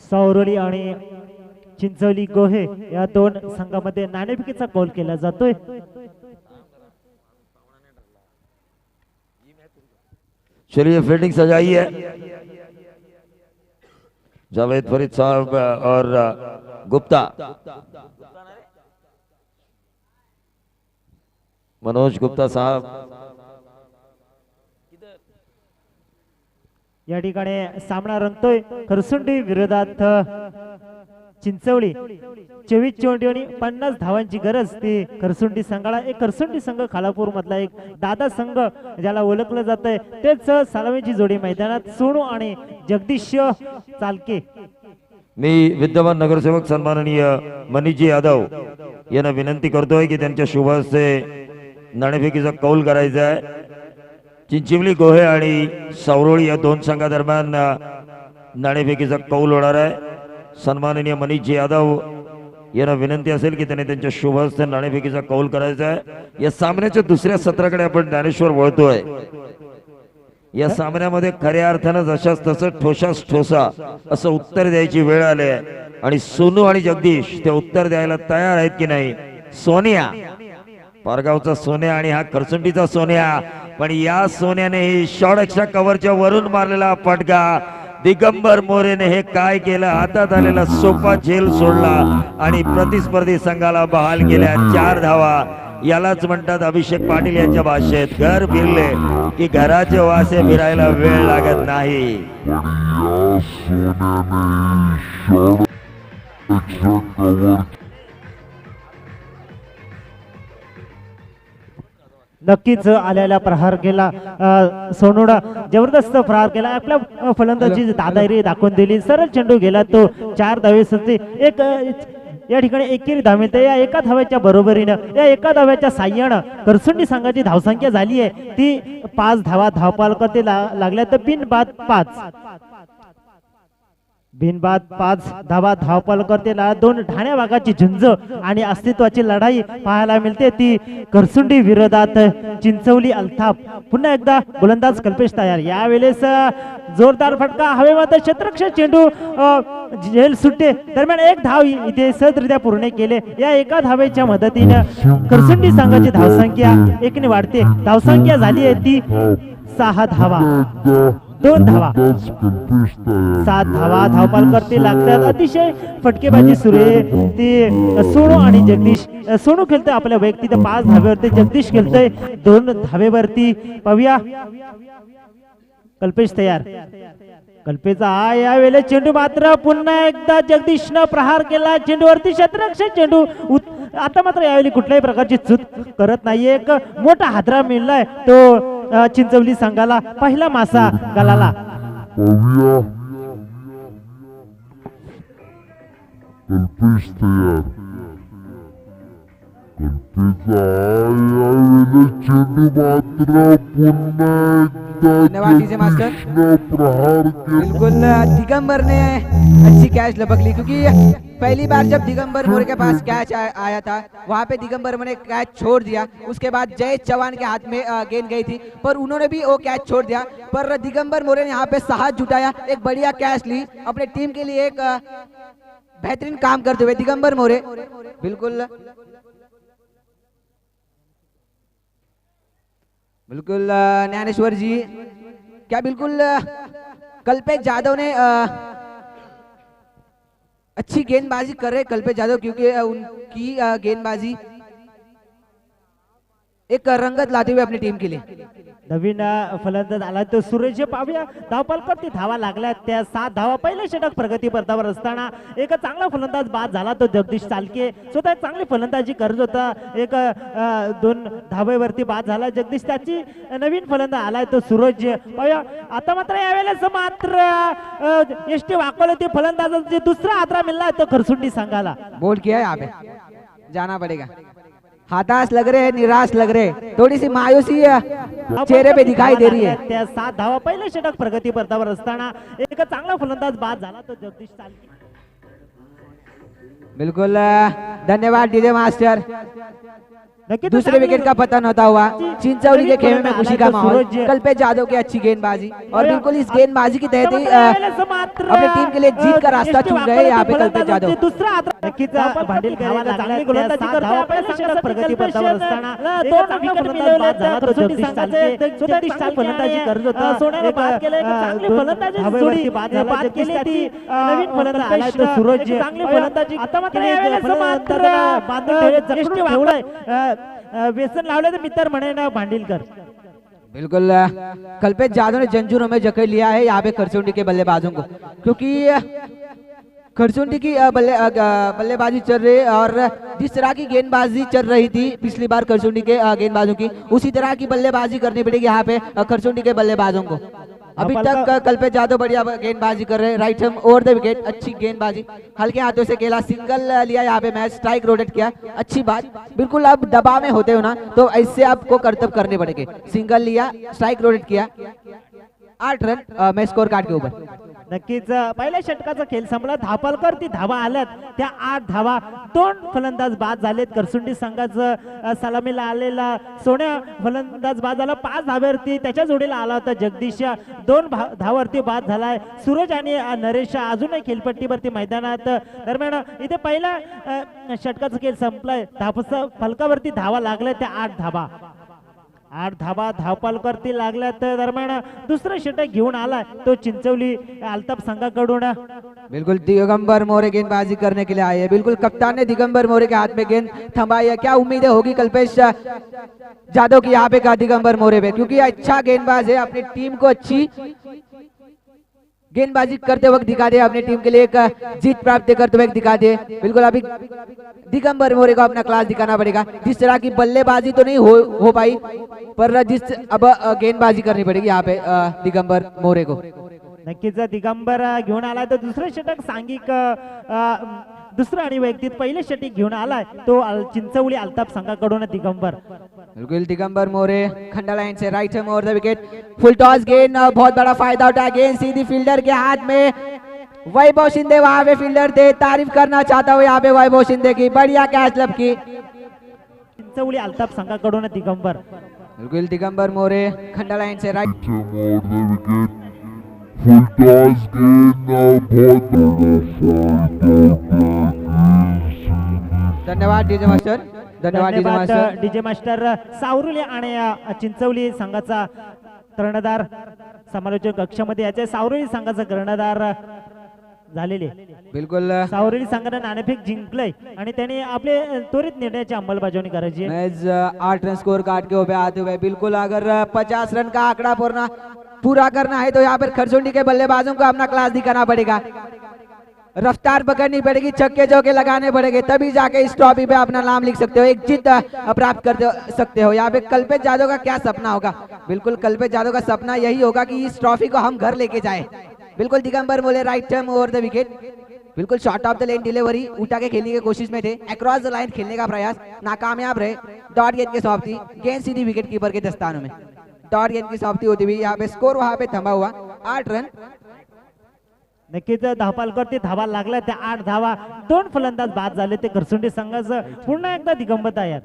[SPEAKER 5] सावरोली आणि चिंचोली गोहे या दोन संघामध्ये नाणेफेकीचा कौल केला जातोय।
[SPEAKER 2] चलिए फील्डिंग सजाई है जावेद फरीद साहब और गुप्ता, मनोज गुप्ता साहब।
[SPEAKER 5] या ठिकाणी सामना रंगतोय खरसुंडी विरोधात चिंचवली। 24 चेंडू आणि 50 धावांची गरज ती खरसुंडी संघाला। एक खरसुंडी संघ खालापूर मधला एक दादा संघ ज्याला ओळखलं जातंय, तेच सालवेची जोडी मैदानात सोनू आणि जगदीश चालके।
[SPEAKER 2] मी विद्यमान नगरसेवक सन्माननीय मनीजी यादव यांना विनंती करतोय की त्यांच्या शुभ हस्ते नाणेफेकीचा कौल करायचा आहे। चिंचवली गोहे आणि सावरोळी या दोन संघादरम्यान नाणेफेकीचा कौल होणार आहे। सन्माननीय मनीष यादव यांना विनंती असेल की त्यांनी त्यांच्या शुभ हस्ते नाणेफेकीचा कौल करायचा आहे। या सामन्याच्या दुसऱ्या सत्राकडे आपण ज्ञानेश्वर वळतोय। या सामन्यामध्ये खऱ्या अर्थानं जशास तसं ठोसास ठोसा असं उत्तर द्यायची वेळ आली आहे आणि सोनू आणि जगदीश ते उत्तर द्यायला तयार आहेत की नाही। सोनिया पारगावचा सोन्या आणि हा खरसुंडीचा सोन्या, पण या सोन्याने ही शॉर्ट एक्स्ट्रा कव्हरच्या वरून मारलेला फटका, दिगंबर मोरेने हे काय केलं, हातात आलेला सोपा झेल सोडला आणि प्रतिस्पर्धी संघाला बहाल केल्या 4 धावा। यालाच म्हणतात अभिषेक पाटील यांच्या भाषेत, घर फिरले की घराचे वासे फिरायला वेळ लागत नाही।
[SPEAKER 5] नक्कीच आलेला प्रहार केला सोनूला, जबरदस्त प्रहार केला। आपल्या फलंदाजी दादागिरी दाखवून दिली, सरळ चेंडू गेला तो 4 धावेसाठी। एक या ठिकाणी एकेरी धाव मिळते। या एका धाव्याच्या बरोबरीनं, या एका धाव्याच्या साह्यानं खरसुंडी संघाची धावसंख्या झाली आहे ती 5 धावा धावपालकते लागल्या तर बिनबाद 5 धावा धावपालकतेला 2 ठाण्या भागाची झुंज आणि अस्तित्वाची लढाई पाहायला मिळते ती खरसुंडी विरोधात चिंचवली अल्ताफ। पुन्हा एकदा गोलंदाज कल्पेश तयार, यावेळेस जोरदार फटका हवेमध्ये, क्षेत्ररक्षक चेंडू झेल सुट्टे दरम्यान 1 धाव इथे सहजरित्या पूर्ण केले। या एका धावेच्या मदतीने खरसुंडी संघाची धावसंख्या 1 ने वाढते। धावसंख्या झाली आहे ती 6 धावा। 2 धावा.
[SPEAKER 4] गोलंदाज कल्पेश तयार
[SPEAKER 5] 7 धावा धावपाल करते लागतात. अतिशय फटकेबाजी सुरू आहे ती सोनू आणि जगदीश. सोनू खेळतोय आपल्या वैयक्तिक 5 धावेवरती, जगदीश खेळतोय 2 धावेवरती. पाहूया कल्पेश तयार. कल्पेचा यावेळेला चेंडू मात्र पुन्हा एकदा जगदीशनं प्रहार केला चेंडूवरती. क्षेत्ररक्षक चेंडू आता मात्र यावेळी कुठल्याही प्रकारची चूक करत नाहीये. एक मोठा हादरा मिळलाय तो चिंचवली संघाला. पहिला मासा गालाला.
[SPEAKER 4] पाहूया कल्पेश तयार. कल्पेचा यावेळेला चेंडू मात्र पुन्हा
[SPEAKER 3] धन्यवाद डीजे मास्टर.
[SPEAKER 4] प्रहार केला.
[SPEAKER 3] बिल्कुल दिगंबर ने अच्छी कैच लपक ली, क्योंकि पहली बार जब दिगंबर मोरे के पास कैच आया था वहां पे दिगंबर ने कैच छोड़ दिया. उसके बाद जय चौहान के हाथ में गेंद गई थी पर उन्होंने भी वो कैच छोड़ दिया. पर दिगंबर मोरे ने यहाँ पे साहस जुटाया, एक बढ़िया कैच ली अपने टीम के लिए, एक बेहतरीन काम करते हुए दिगंबर मोरे. बिल्कुल ज्ञानेश्वर जी, क्या बिल्कुल कल्पेश जाधव ने अच्छी गेंदबाजी कर रहे कल्पेश जाधव, क्योंकि उनकी गेंदबाजी एक रंगत लाते हुए अपनी टीम के लिए.
[SPEAKER 5] नवीन फलंदाज आला तो सुरेश. पाहूया धावपाल करते धावा लागल्या त्या 7 धावा. पहिले षटक प्रगती पथावर असताना एक चांगला फलंदाज बाद झाला तो जगदीश चालके. स्वतः चांगली फलंदाजी करत होता, एक 2 धावेवरती बाद झाला जगदीश. त्याची नवीन फलंदाज आलाय तो सूरज. पाहूया आता मात्र यावेळेस मात्र एसटी वाकवले ते फलंदाजाचे दुसरा आदरा मिळाला तो खरसुंडी संघाला.
[SPEAKER 3] बोल्ड किया है यहाँ पे, जाना पड़ेगा. हताश लग रहे हैं, निराश लग रहे हैं, थोड़ी सी मायूसी चेहरे पे दिखाई दे रही है.
[SPEAKER 5] त्या 7 धावा. पहिले षटक प्रगती पथावर असताना एक चांगला फलंदाज बाद झाला तो जगदीश चालके.
[SPEAKER 3] बिल्कुल धन्यवाद डीजे मास्टर.
[SPEAKER 5] नक्की
[SPEAKER 3] दूसरे विकेट का पतन होता हुआ चिंचौली के खेमे में खुशी का माहौल. कल्पेश जाधव की अच्छी गेंदबाजी और बिल्कुल इस गेंदबाजी की तहत ही अपनी टीम के लिए जीत का रास्ता चुन गए यहाँ पे कल्पेश जाधव.
[SPEAKER 5] दुसरा नक्कीच भांडील करायला चांगली गोलंदाजी करतो. पहिल्या षटकात प्रगती पथावर असताना 2 विकेट मिळवले त्या खरसुंडी संघाचे. जगदीश चांगली फलंदाजी करत होता. सोन्याने बाद केले, चांगली फलंदाजी जोडी बाद केली ती नवीन फलंदाज आलाय तो सूरज. चांगली फलंदाजी आता मात्र यावेळेस मात्र बांधून ठेवलाय. व्यसन लावले तर मित्र म्हणे ना भांडीलकर.
[SPEAKER 3] बिल्कुल कल्पेश जाधव ने जंजीरों में जकड़ लिया है यहाँ पे खरसुंडी के बल्लेबाजों को, क्योंकि खरसुंडी की बल्लेबाजी चल रही है और जिस तरह की गेंदबाजी चल रही थी पिछली बार खरसुंडी के गेंदबाजों की, उसी तरह की बल्लेबाजी करनी पड़ेगी यहाँ पे खरसुंडी के बल्लेबाजों को. अभी तक कल्पेश जाधव बढ़िया गेंदबाजी कर रहे हैं. Right hand over the wicket, अच्छी गेंदबाजी, हल्के हाथों से खेला, सिंगल लिया यहाँ पे मैच, स्ट्राइक रोटेट किया, अच्छी बात. बिल्कुल आप दबाव में होते हो ना तो ऐसे आपको कर्तव्य करने पड़ेंगे. सिंगल लिया, स्ट्राइक रोटेट किया, 8 रन मैं स्कोर कार्ड के ऊपर.
[SPEAKER 5] नक्कीच पहिल्या षटकाचा खेळ संपला. धावपालकर ती धावा आल्यात त्या 8 धावा. 2 फलंदाज बाद झालेत. करसुंडी संघाचं सलामीला आलेला सोन्या फलंदाज बाद झाला 5 धाव्यावरती. त्याच्या जोडीला आला होता जगदीश. 2 धावावरती बाद झालाय. सूरज आणि नरेश अजूनही खेळपट्टीवरती मैदानात. दरम्यान इथे पहिला षटकाचा खेळ संपलाय. फलकावरती धावा लागल्या त्या 8 धावा. 8 धावा धावपालकरती लागल्या. तर दरम्यान दुसरं षटक घेऊन आला तो चिंचवली अल्ताफ संघाकडून.
[SPEAKER 3] बिल्कुल दिगंबर मोरे गेंदबाजी करने के लिए आए हैं. बिल्कुल कप्तान ने दिगंबर मोरे के हाथ में गेंद थमाई है. क्या उम्मीदें होगी कल्पेश जाधव की यहाँ पे का दिगंबर मोरे पे, क्योंकि अच्छा गेंदबाज है, अपनी टीम को अच्छी गेंदबाजी करते वक्त दिखा दे, अपनी टीम के लिए एक जीत प्राप्त करते वक्त दिखा दे. बिल्कुल अभी दिगंबर मोरे को अपना क्लास दिखाना पड़ेगा. जिस तरह की बल्लेबाजी तो नहीं हो पाई, पर जिस अब गेंदबाजी करनी पड़ेगी यहाँ पे दिगंबर मोरे को.
[SPEAKER 5] नक्कीच दिगंबर घेऊन आलाय तो दुसरं षटक सांघिक दुसरं आणि वैयक्तिक पहिले षटक घेऊन आलाय तो चिंचवली अल्ताफ संघाकडून दिगंबर.
[SPEAKER 3] बिल्कुल दिगंबर मोरे खंडा लाइन से right hand over the wicket, full toss गेंद, बहुत बड़ा फायदा उठाया. गेंद सीधी फील्डर के हाथ में. वैभव शिंदे वहां पे फील्डर थे. तारीफ करना चाहता हूँ यहाँ पे वैभव शिंदे की, बढ़िया कैच लब की.
[SPEAKER 5] चिंचवली अल्ताफ संघाकडून दिगंबर.
[SPEAKER 3] बिल्कुल दिगंबर मोरे खंडा लाइन से right.
[SPEAKER 4] Over the wicket, full toss गेंद,
[SPEAKER 3] धन्यवाद डीजे मास्टर. धन्यवाद DJ master.
[SPEAKER 5] DJ master. Savroli आणि चिंचवली संघाचा कर्णधार समालोचन कक्षामध्ये याचे सावरेली संघाचा कर्णधार झालेले.
[SPEAKER 3] बिल्कुल
[SPEAKER 5] सावरेली संघाने नाणेफेक जिंकलंय आणि त्याने आपले त्वरित निर्णयाची अंमलबजावणी करायची आहे.
[SPEAKER 3] मैच 8 रन स्कोर कार्ड के ऊपर आते हुए बिल्कुल अगर 50 रन का आंकड़ा पूरा करना है तो यहाँ पर खरसुंडी के बल्लेबाजों को अपना क्लास दिखाना पड़ेगा, रफ्तार पकड़नी पड़ेगी, छक्के चौके लगाने पड़ेंगे, तभी जाके इस ट्रॉफी पे अपना नाम लिख सकते हो, एक जीत प्राप्त कर सकते हो। यहाँ पे कल्पेश यादव का क्या सपना होगा? बिल्कुल कल्पेश यादव का सपना यही होगा कि इस ट्रॉफी को हम घर लेके जाए। बिल्कुल Digambar More right arm over the wicket, बिल्कुल short of the length delivery उठा के खेलने की कोशिश में थे, अक्रॉस द लाइन खेलने का प्रयास नाकामयाब रहे। डॉट गेंद की समाप्ति, गेंद सीधी विकेट कीपर के दस्तानों में। डॉट गेंद की समाप्ति होती हुई यहाँ पे स्कोर वहां पे थमा हुआ 8 रन।
[SPEAKER 5] नक्कीच धावपालकर धावा लागला, त्या 8 धावा, 2 फलंदाज बाद झाले. ते खरसुंडी संघाचं पुन्हा एकदा दिगंबत आहेत.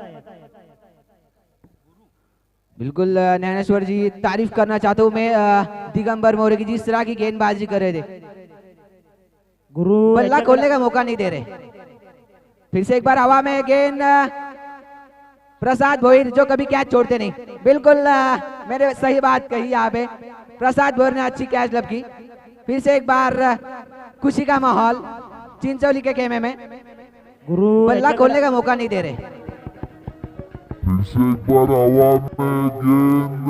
[SPEAKER 3] बिल्कुल ज्ञानेश्वर जी तारीफ करना चाहता हूँ मैं दिगंबर मोरे की, जिस तरह की गेंदबाजी कर रहे थे,
[SPEAKER 5] गुरु
[SPEAKER 3] बल्ला खोलने का मौका नहीं दे रहे। फिर से एक बार हवा में गेंद, प्रसाद भोईर जो कभी कैच छोड़ते नहीं। बिल्कुल मैंने सही बात कही, यहाँ पे प्रसाद भोईर ने अच्छी कैच लब की। फिर से एक बार खुशी का माहौल चिंचोली के खेमे में,
[SPEAKER 5] गुरु
[SPEAKER 3] बल्ला खोलने का मौका नहीं दे रहे।
[SPEAKER 4] फिर से एक बार हवा में गेंद,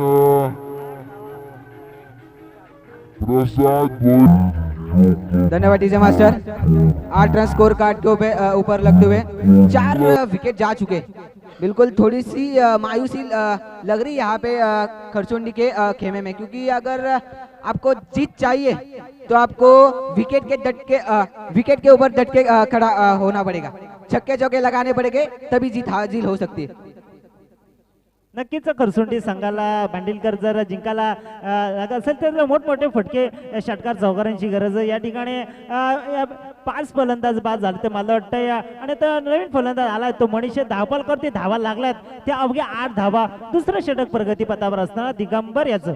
[SPEAKER 4] प्रसाद भोईर।
[SPEAKER 3] धन्यवाद DJ master. 8 run score card के ऊपर लगते हुए 4 विकेट जा चुके। बिल्कुल थोड़ी सी मायूसी लग रही यहाँ पे खरचुंडी के खेमे में, क्योंकि अगर आपको जीत चाहिए तो आपको विकेट के ऊपर डट के खड़ा होना पड़ेगा, छक्के चौके लगाने पड़ेंगे, तभी जीत हासिल हो सकती है।
[SPEAKER 5] नक्कीच खरसुंडी संघाला भांडिलकर जर जिंकायला लागत असेल तर मोठमोठे फटके षटकार चौकारांची गरज आहे. या ठिकाणी 5 फलंदाज बाद झाले ते मला वाटतं, आणि तर नवीन फलंदाज आलाय तो मनीष धावपालकर, ते धावा लागल्यात त्या अवघ्या 8 धावा. दुसरं षटक प्रगतीपथावर असताना दिगंबर याचं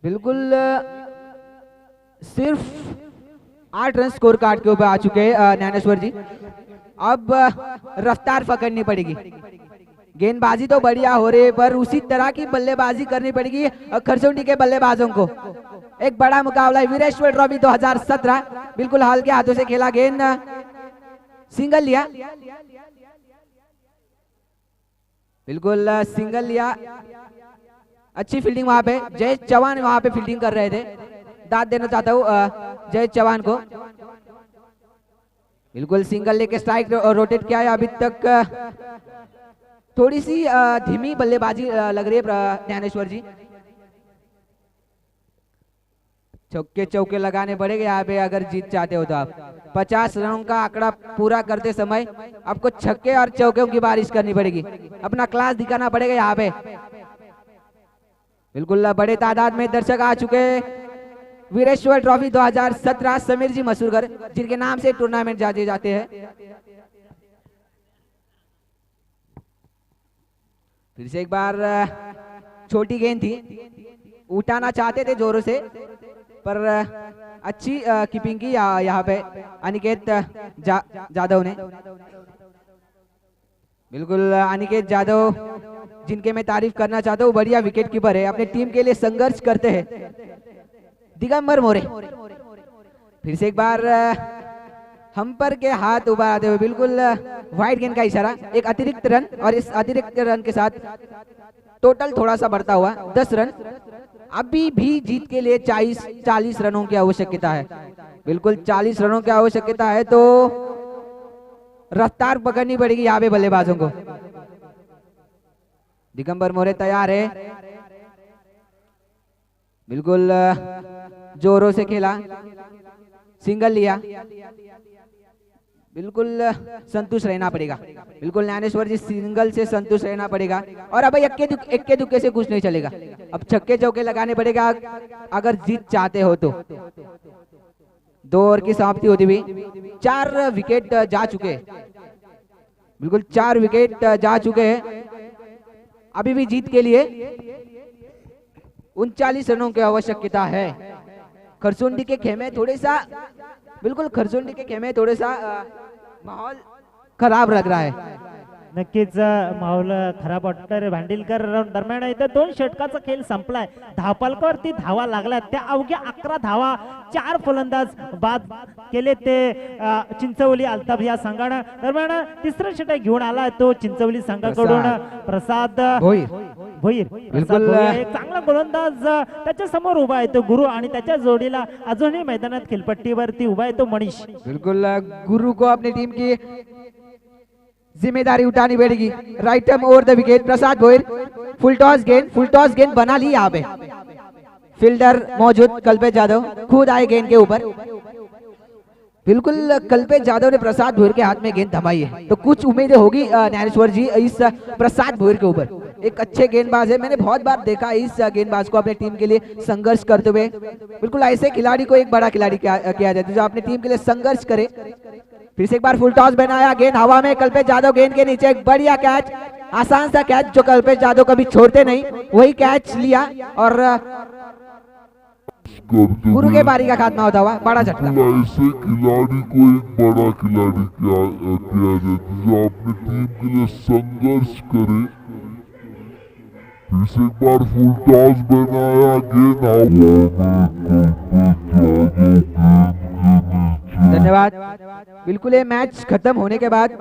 [SPEAKER 3] बिल्कुल सिर्फ 8 रन स्कोर कार्ड के ऊपर आ चुके ज्ञानेश्वर जी। अब रफ्तार पकड़नी पड़ेगी, गेंदबाजी तो बढ़िया हो रही है पर उसी तरह की बल्लेबाजी करनी पड़ेगी खरसुंडी के बल्लेबाजों को। एक बड़ा मुकाबला है वीरेश्वर ट्रॉफी 2017, बिल्कुल हाल के हाथों से खेला, गेंद सिंगल लिया, बिल्कुल सिंगल लिया, अच्छी फील्डिंग वहां पे जय चौहान वहां पे फील्डिंग कर रहे थे। दाद देना चाहता हूं जय चौहान को। बिल्कुल सिंगल लेके स्ट्राइक रोटेट किया है। अभी तक थोड़ी सी धीमी बल्लेबाजी लग रही है ज्ञानेश्वर जी। चौके चौके लगाने पड़ेंगे यहाँ पे अगर जीत चाहते हो तो। आप 50 रनों का आंकड़ा पूरा करते समय आपको छक्के और चौकों की बारिश करनी पड़ेगी, अपना क्लास दिखाना पड़ेगा यहाँ पे। बिल्कुल बड़े तादाद में दर्शक आ चुके वीरेश्वर ट्रॉफी 2017 समीर जी मसूरकर, जिनके नाम से टूर्नामेंट जाते जाते हैं। फिर से एक बार छोटी गेंद थी, उठाना चाहते थे जोरों से पर अच्छी कीपिंग की यहाँ पे अनिकेत जादव ने। बिल्कुल अनिकेत जादव जिनके मैं तारीफ करना चाहता हूँ, बढ़िया विकेट कीपर है, अपने टीम के लिए संघर्ष करते हैं। दिगंबर मोरे फिर से एक बार हम्पर के हाथ उबार आते हुए, बिल्कुल वाइड गेंद का इशारा, एक अतिरिक्त रन, और इस अतिरिक्त रन के साथ टोटल थोड़ा सा बढ़ता हुआ 10 रन। अभी भी जीत के लिए 40 रनों की आवश्यकता है, बिल्कुल 40 रनों की आवश्यकता है, तो रफ्तार पकड़नी पड़ेगी यहाँ पे बल्लेबाजों को। दिगंबर मोरे तैयार है, बिल्कुल जोरों से खेला, सिंगल लिया, बिल्कुल संतुष्ट रहना पड़ेगा। बिल्कुल ज्ञानेश्वर जी सिंगल से संतुष्ट रहना पड़ेगा, और अब इक्के दुक्के से कुछ नहीं चलेगा, अब छक्के चौके लगाने पड़ेगा अगर जीत चाहते हो तो। 2 ओवर की समाप्ति होती हुई 4 विकेट जा चुके, बिल्कुल 4 विकेट जा चुके हैं। अभी भी जीत के लिए 39 रनों की आवश्यकता है। खरसुंडी के खेमे थोड़े सा, बिल्कुल खरसुंडी के खेमे थोड़े सा माहौल खराब लग रहा है,
[SPEAKER 5] नक्कीच माहोल खराब वाटतं रे भांडिलकर. दरम्यान इथं 2 षटकाचा खेळ संपलाय. धावपालकावरती धावा लागल्या त्या अवघ्या 11 धावा 4 फलंदाज बाद केले ते चिंचवली अल्ताफ या संघानं. दरम्यान तिसरं षटक घेऊन आला तो चिंचवली संघाकडून प्रसाद भोईर.
[SPEAKER 3] बिलकुल.
[SPEAKER 5] एक चांगला गोलंदाज त्याच्या समोर उभा आहे तो गुरु आणि त्याच्या जोडीला अजूनही मैदानात खेळपट्टीवरती उभा आहे तो मनीष.
[SPEAKER 3] बिल्कुल गुरु को अपनी टीम की जिम्मेदारी उठानी पड़ेगी. Right arm over the wicket. Prasad Bhoir full toss गेंद बना ली. यहाँ पे फील्डर मौजूद कल्पेश यादव खुद आए गेंद के ऊपर. बिल्कुल कल्पेश यादव ने प्रसाद भोईर के हाथ में गेंद थमाई है तो कुछ उम्मीदें होगी ज्ञानेश्वर जी इस प्रसाद भोईर के ऊपर. एक अच्छे गेंदबाज है. मैंने बहुत बार देखा इस गेंदबाज को अपने टीम के लिए संघर्ष करते हुए. बिल्कुल ऐसे खिलाड़ी को एक बड़ा खिलाड़ी किया जाता है जो अपनी टीम के लिए संघर्ष करे. फिर से एक बार फुल टॉस बनाया. गेंद हवा में. कल्पेश यादव गेंद के नीचे. एक बढ़िया कैच. आसान सा कैच जो कल्पेश यादव कभी छोड़ते नहीं वही कैच लिया और गुरु के बारी का खात्मा होता हुआ बड़ा झटका.
[SPEAKER 4] ऐसे खिलाड़ी को एक बड़ा खिलाड़ी किया जाता है जो अपनी टीम के लिए संघर्ष करे. फिर से एक बार फुल टॉस बनाया. गेंद
[SPEAKER 3] धन्यवाद. बिल्कुल ये मैच खत्म होने के बाद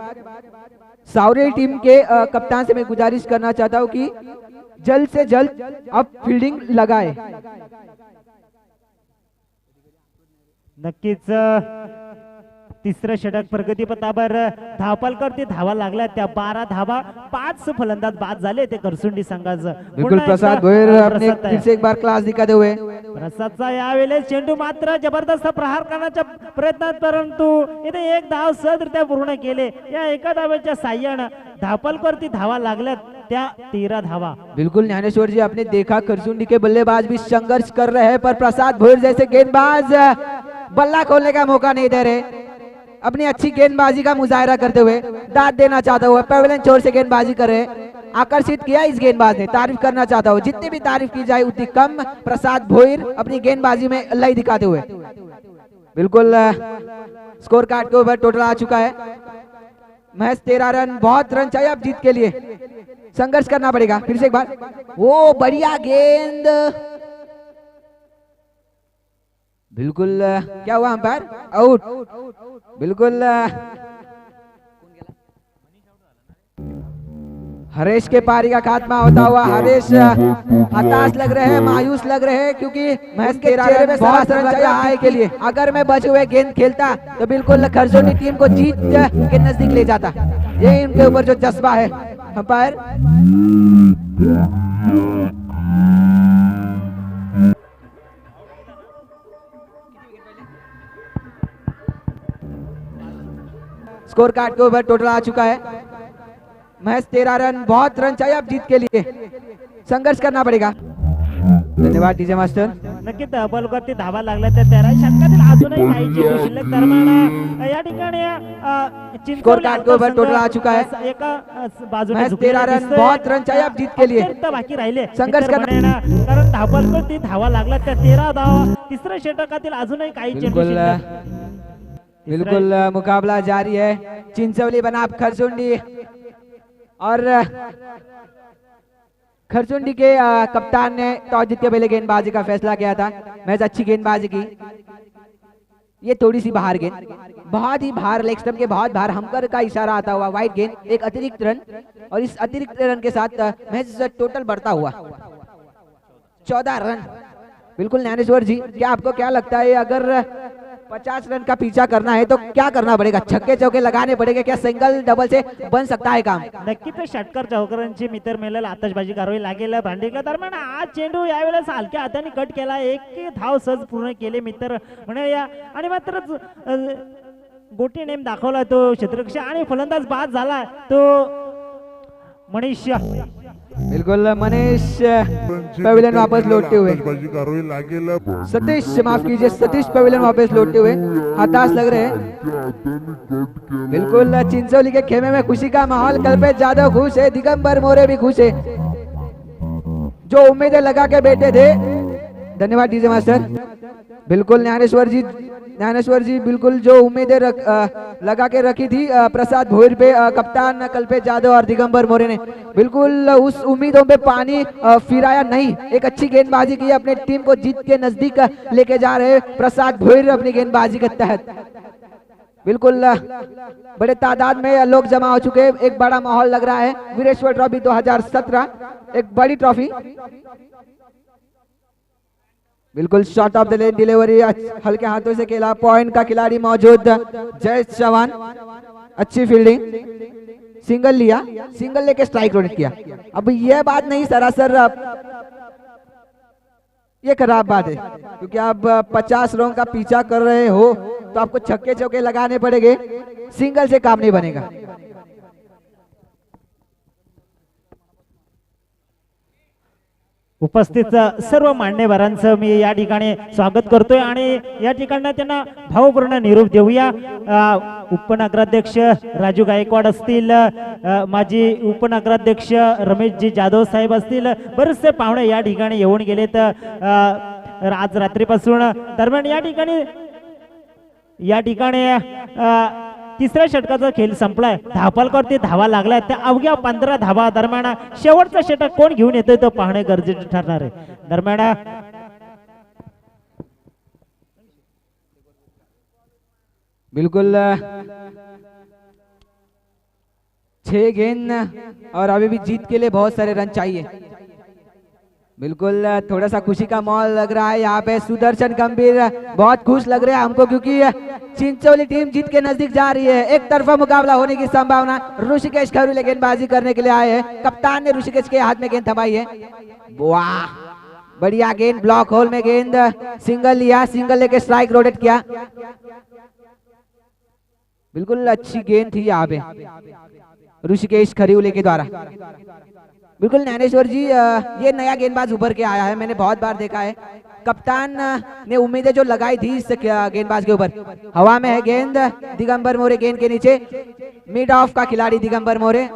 [SPEAKER 3] सावरेल टीम के कप्तान से मैं गुजारिश करना चाहता हूं कि जल्द से जल्द अब फील्डिंग लगाए.
[SPEAKER 5] नक्कीच तिसरं षटक प्रगतीपथावर धावपालकावरती धावा लागल्या त्या 12 धावा 5 फलंदाज बाद झाले ते करसुंडी संघाचं.
[SPEAKER 3] बिल्कुल प्रसाद भोईर अपने फिर से एक बार क्लास दिखाते हुए.
[SPEAKER 5] प्रसादचा यावेळेस चेंडू मात्र जबरदस्त प्रहार करण्याच्या प्रयत्नात परंतु इथे एक धाव सहजरित्या पूर्ण केले. या एका धावेच्या साह्यानं धावपालकावरती धावा लागल्यात त्या 13 धावा.
[SPEAKER 3] बिल्कुल ज्ञानेश्वर जी आपने देखा करसुंडी के बल्लेबाज भी संघर्ष कर रहे हैं पर प्रसाद भोईर जैसे गेंदबाज बल्ला खोलने का मौका नहीं दे रहे. अपनी अच्छी गेंदबाजी का मुजाहरा करते हुए दाद देना चाहता हुआ पेविलियन छोर से गेंदबाजी कर रहे. आकर्षित किया इस गेंदबाज ने. तारीफ करना चाहता हूँ. जितनी भी तारीफ की जाए उतनी कम. प्रसाद भोईर अपनी गेंदबाजी में लय दिखाते हुए. बिल्कुल स्कोर कार्ड के ऊपर टोटल आ चुका है. महज 13 रन. बहुत रन चाहिए अब जीत के लिए. संघर्ष करना पड़ेगा. फिर से एक बार. वो बढ़िया गेंद. बिल्कुल क्या हुआ अंपायर? आउट. बिल्कुल हरेश के पारी का खात्मा होता हुआ. हरेश हताश लग रहे हैं, मायूस लग रहे हैं क्योंकि महज 13 रन में सरासर चाहिए के लिए. अगर मैं बचे हुए गेंद खेलता तो बिल्कुल खरसोनी टीम को जीत के नजदीक ले जाता. ये इनके ऊपर जो जज्बा है अंपायर. स्कोर कार्ड के ऊपर टोटल आ चुका है. महज 13 रन. बहुत रन चाहिए अब जीत के लिए. संघर्ष करना पड़ेगा. धन्यवाद डीजे मास्टर.
[SPEAKER 5] नक्कीच धावपालकावरती धावा लागल्या त्या 13 षटकातील अजूनही काही चेंडू शिल्लक. दरम्यान या ठिकाणी
[SPEAKER 3] स्कोर कार्ड के ऊपर टोटल आ चुका है.
[SPEAKER 5] एका बाजूने
[SPEAKER 3] महज 13 रन. बहुत रन चाहिए अब जीत के लिए.
[SPEAKER 5] बाकी राहिले
[SPEAKER 3] संघर्ष करना.
[SPEAKER 5] कारण धावपालकावरती धावा लागल्या त्या 13 धावा. तिसऱ्या षटकातील अजूनही काही चेंडू शिल्लक.
[SPEAKER 3] बिल्कुल मुकाबला जारी है. चिंचवली बनाम खरसुंडी और खरसुंडी के कप्तान ने टॉस जीत के पहले गेंदबाजी का फैसला किया था. मैच अच्छी गेंदबाजी की. ये थोड़ी सी बाहर गेंद. बहुत ही बाहर लेग स्टंप के बहुत बाहर. हमकर का इशारा आता हुआ वाइड गेंद. एक अतिरिक्त रन और इस अतिरिक्त रन के साथ मैच टोटल बढ़ता हुआ 14 रन. बिल्कुल ज्ञानेश्वर जी क्या आपको क्या लगता है अगर 50 रन का पीछा करना है तो क्या करना पड़ेगा? छक्के चौके लगाने पड़ेगे क्या? सिंगल डबल से बन सकता है काम?
[SPEAKER 5] नक्कीच षटकार चौकारांची मित्र मेलेल आतषबाजी कारवाई लागेल भांडिकला. दरम्यान आज चेंडू यावेळेस हलक्या हाताने कट केला. एक धाव सहज पूर्ण केले मित्र म्हणूया आणि मात्र गोटी नेम दाखवला तो क्षेत्ररक्षक आणि फलंदाज बाद झाला तो मनीष.
[SPEAKER 3] बिल्कुल मनीष पेविलियन वापस लौटते हुए. सतीश माफ कीजिए सतीश पेविलियन वापस लौटते हुए हताश लग रहे हैं. बिल्कुल चिंचोली के खेमे में खुशी का माहौल. कल्पेश यादव खुश है. दिगंबर मोरे भी खुश है. जो उम्मीदें लगा के बैठे थे धन्यवाद डीजे मास्टर। बिल्कुल ज्ञानेश्वर जी बिल्कुल जो उम्मीदें लगा के रखी थी प्रसाद भोईर पे, कप्तान कल्पेश यादव और दिगंबर मोरे ने बिल्कुल उस उम्मीदों पे पानी फिराया नहीं। एक अच्छी गेंदबाजी की, अपने टीम को जीत के नजदीक लेके जा रहे प्रसाद भोईर अपनी गेंदबाजी के तहत। बिल्कुल बड़े तादाद में लोग जमा हो चुके हैं, एक बड़ा माहौल लग रहा है। वीरेश्वर ट्रॉफी 2017 एक बड़ी ट्रॉफी। बिल्कुल shot of the length delivery हल्के हाथों से खेला, पॉइंट का खिलाड़ी मौजूद जय चौहान, अच्छी फील्डिंग, सिंगल लिया, सिंगल लेके स्ट्राइक रोटेट किया। अब यह बात नहीं सरासर ये खराब बात है, क्योंकि आप 50 रन का पीछा कर रहे हो तो आपको छक्के चौके लगाने पड़ेंगे, सिंगल से काम नहीं बनेगा।
[SPEAKER 5] उपस्थित सर्व मान्यवरांचं मी या ठिकाणी स्वागत करतोय आणि या ठिकाणी त्यांना भावपूर्ण निरोप देऊया। उपनगराध्यक्ष राजू गायकवाड असतील, माजी उपनगराध्यक्ष रमेशजी जाधव साहेब असतील, बरेचसे पाहुणे या ठिकाणी येऊन गेलेत आज रात्रीपासून। दरम्यान या ठिकाणी तिसऱ्या षटकाचा खेळ संपलाय, धावपालकावरती धावा लागलाय, त्या अवघ्या 15 धावा दरम्यान शेवटचा षटक कोण घेऊन येतोय तो पाहणे गरजेचे ठरणार आहे। दरम्यान
[SPEAKER 3] बिल्कुल 6 गेंद और अभी भी जीत के लिए बहुत सारे रन चाहिए। बिल्कुल थोड़ा सा खुशी का माहौल लग रहा है यहाँ पे। सुदर्शन गंभीर बहुत खुश लग रहे हैं हमको, क्योंकि चिंचोली टीम जीत के नजदीक जा रही है। एक तरफा मुकाबला होने की संभावना। ऋषिकेश खरूले गेंदबाजी करने के लिए आए हैं, कप्तान ने ऋषिकेश के हाथ में गेंद थमाई है। वाह बढ़िया गेंद, ब्लॉक होल में गेंद, सिंगल लिया, सिंगल लेके स्ट्राइक रोटेट किया। बिल्कुल अच्छी गेंद थी यहाँ पे ऋषिकेश खरीवले के द्वारा। बिल्कुल ज्ञानेश्वर जी ये नया गेंदबाज उभर के आया है, मैंने बहुत बार देखा है। कप्तान ने उम्मीदें जो लगाई थी इस गेंदबाज के ऊपर। हवा में है गेंद, दिगंबर मोरे गेंद के नीचे, मिड ऑफ का खिलाड़ी दिगंबर मोरे,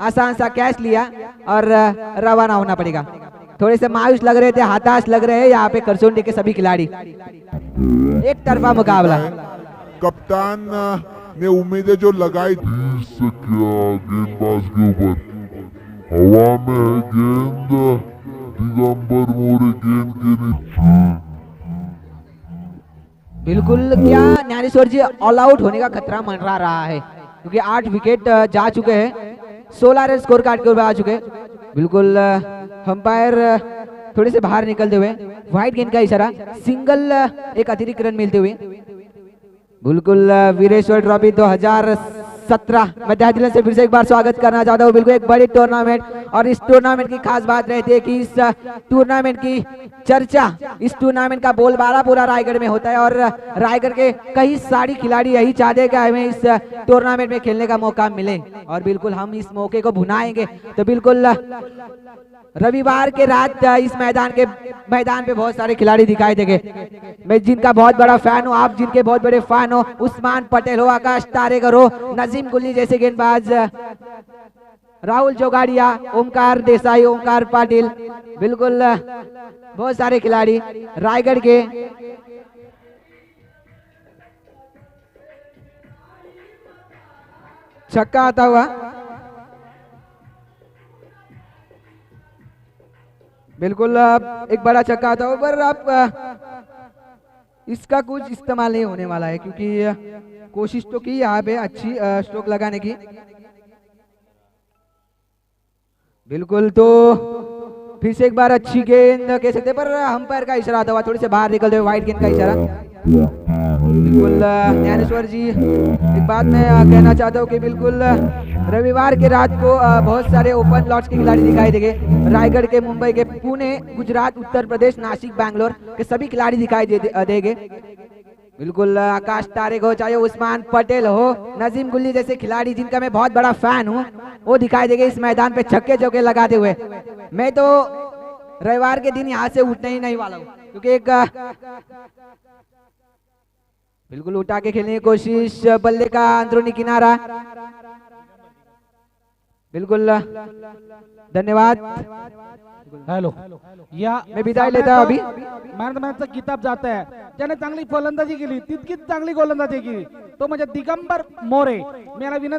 [SPEAKER 3] आसान सा कैच लिया और रवाना होना पड़ेगा। थोड़े से मायूस लग रहे थे, हताश लग रहे हैं यहाँ पे करसोंडी के सभी खिलाड़ी। एक तरफा मुकाबला।
[SPEAKER 4] कप्तान ने उम्मीदें जो लगाई थी इस गेंदबाज के ऊपर। हवा में गेंद, दिगंबर मोरे गेंद के नीचे।
[SPEAKER 3] बिल्कुल क्या ज्ञानेश्वर जी ऑल आउट होने का खतरा मंडरा रहा है, क्योंकि 8 विकेट जा चुके हैं, 16 रन स्कोर कार्ड के ऊपर आ चुके हैं। बिल्कुल अंपायर थोड़े से बाहर निकलते हुए व्हाइट गेंद का इशारा, सिंगल एक अतिरिक्त रन मिलते हुए। बिल्कुल वीरेश्वर ट्रॉफी 2017 मैं तहे दिल से फिर से एक बार स्वागत करना चाहता हूँ। बिल्कुल एक बड़ी टूर्नामेंट, और इस टूर्नामेंट की खास बात रहती है कि इस टूर्नामेंट की चर्चा, इस टूर्नामेंट का बोलबाला पूरा रायगढ़ में होता है, और रायगढ़ के कई सारी खिलाड़ी यही चाहते हैं कि हमें इस टूर्नामेंट में खेलने का मौका मिले, और बिल्कुल हम इस मौके को भुनाएंगे। तो बिल्कुल रविवार के रात इस मैदान पे बहुत सारे खिलाड़ी दिखाई देंगे। मैं जिनका बहुत बड़ा फैन हूँ, आप जिनके बहुत बड़े फैन हो, उस्मान पटेल हो, आकाश तारेकर हो, नजीम गुल्ली जैसे गेंदबाज, राहुल जोगाड़िया, ओमकार देसाई, ओमकार पाटिल, बिल्कुल बहुत सारे खिलाड़ी रायगढ़ के। छक्का आता हुआ, बिल्कुल एक बड़ा छक्का आता हुआ, पर आप इसका कुछ इस्तेमाल नहीं होने वाला है, क्योंकि कोशिश तो की यहाँ पे अच्छी स्ट्रोक लगाने की। बिल्कुल तो फिर से एक बार अच्छी गेंद कह सकते, पर अंपायर का इशारा आता हुआ, थोड़ी से बाहर निकलते हुए व्हाइट गेंद का इशारा। बिल्कुल ज्ञानेश्वर जी एक बात मैं कहना चाहता हूँ कि बिल्कुल रविवार के रात को बहुत सारे ओपन लॉट्स के खिलाड़ी दिखाई देंगे। रायगढ़ के, मुंबई के, पुणे, गुजरात, उत्तर प्रदेश, नासिक, बैंगलोर के सभी खिलाड़ी दिखाई देंगे। बिल्कुल आकाश तारेक हो, चाहे उस्मान पटेल हो, नजीम गुल्ली जैसे खिलाड़ी जिनका मैं बहुत बड़ा फैन हूँ, वो दिखाई देंगे इस मैदान पे छक्के चौके लगाते हुए। मैं तो रविवार के दिन यहाँ से उठने ही नहीं वाला हूँ, क्योंकि एक बिल्कुल उठा के खेलने की कोशिश, बल्ले का अंदरूनी किनारा, बिल्कुल धन्यवाद।
[SPEAKER 1] हॅलो या
[SPEAKER 3] मैं विदाई लेता हूं अभी।
[SPEAKER 1] मॅन ऑफ द मॅचचा किताब जात आहे, ज्याने चांगली फलंदाजी केली तितकीच चांगली गोलंदाजी केली तो म्हणजे दिगंबर मोरे. मी याला विनंती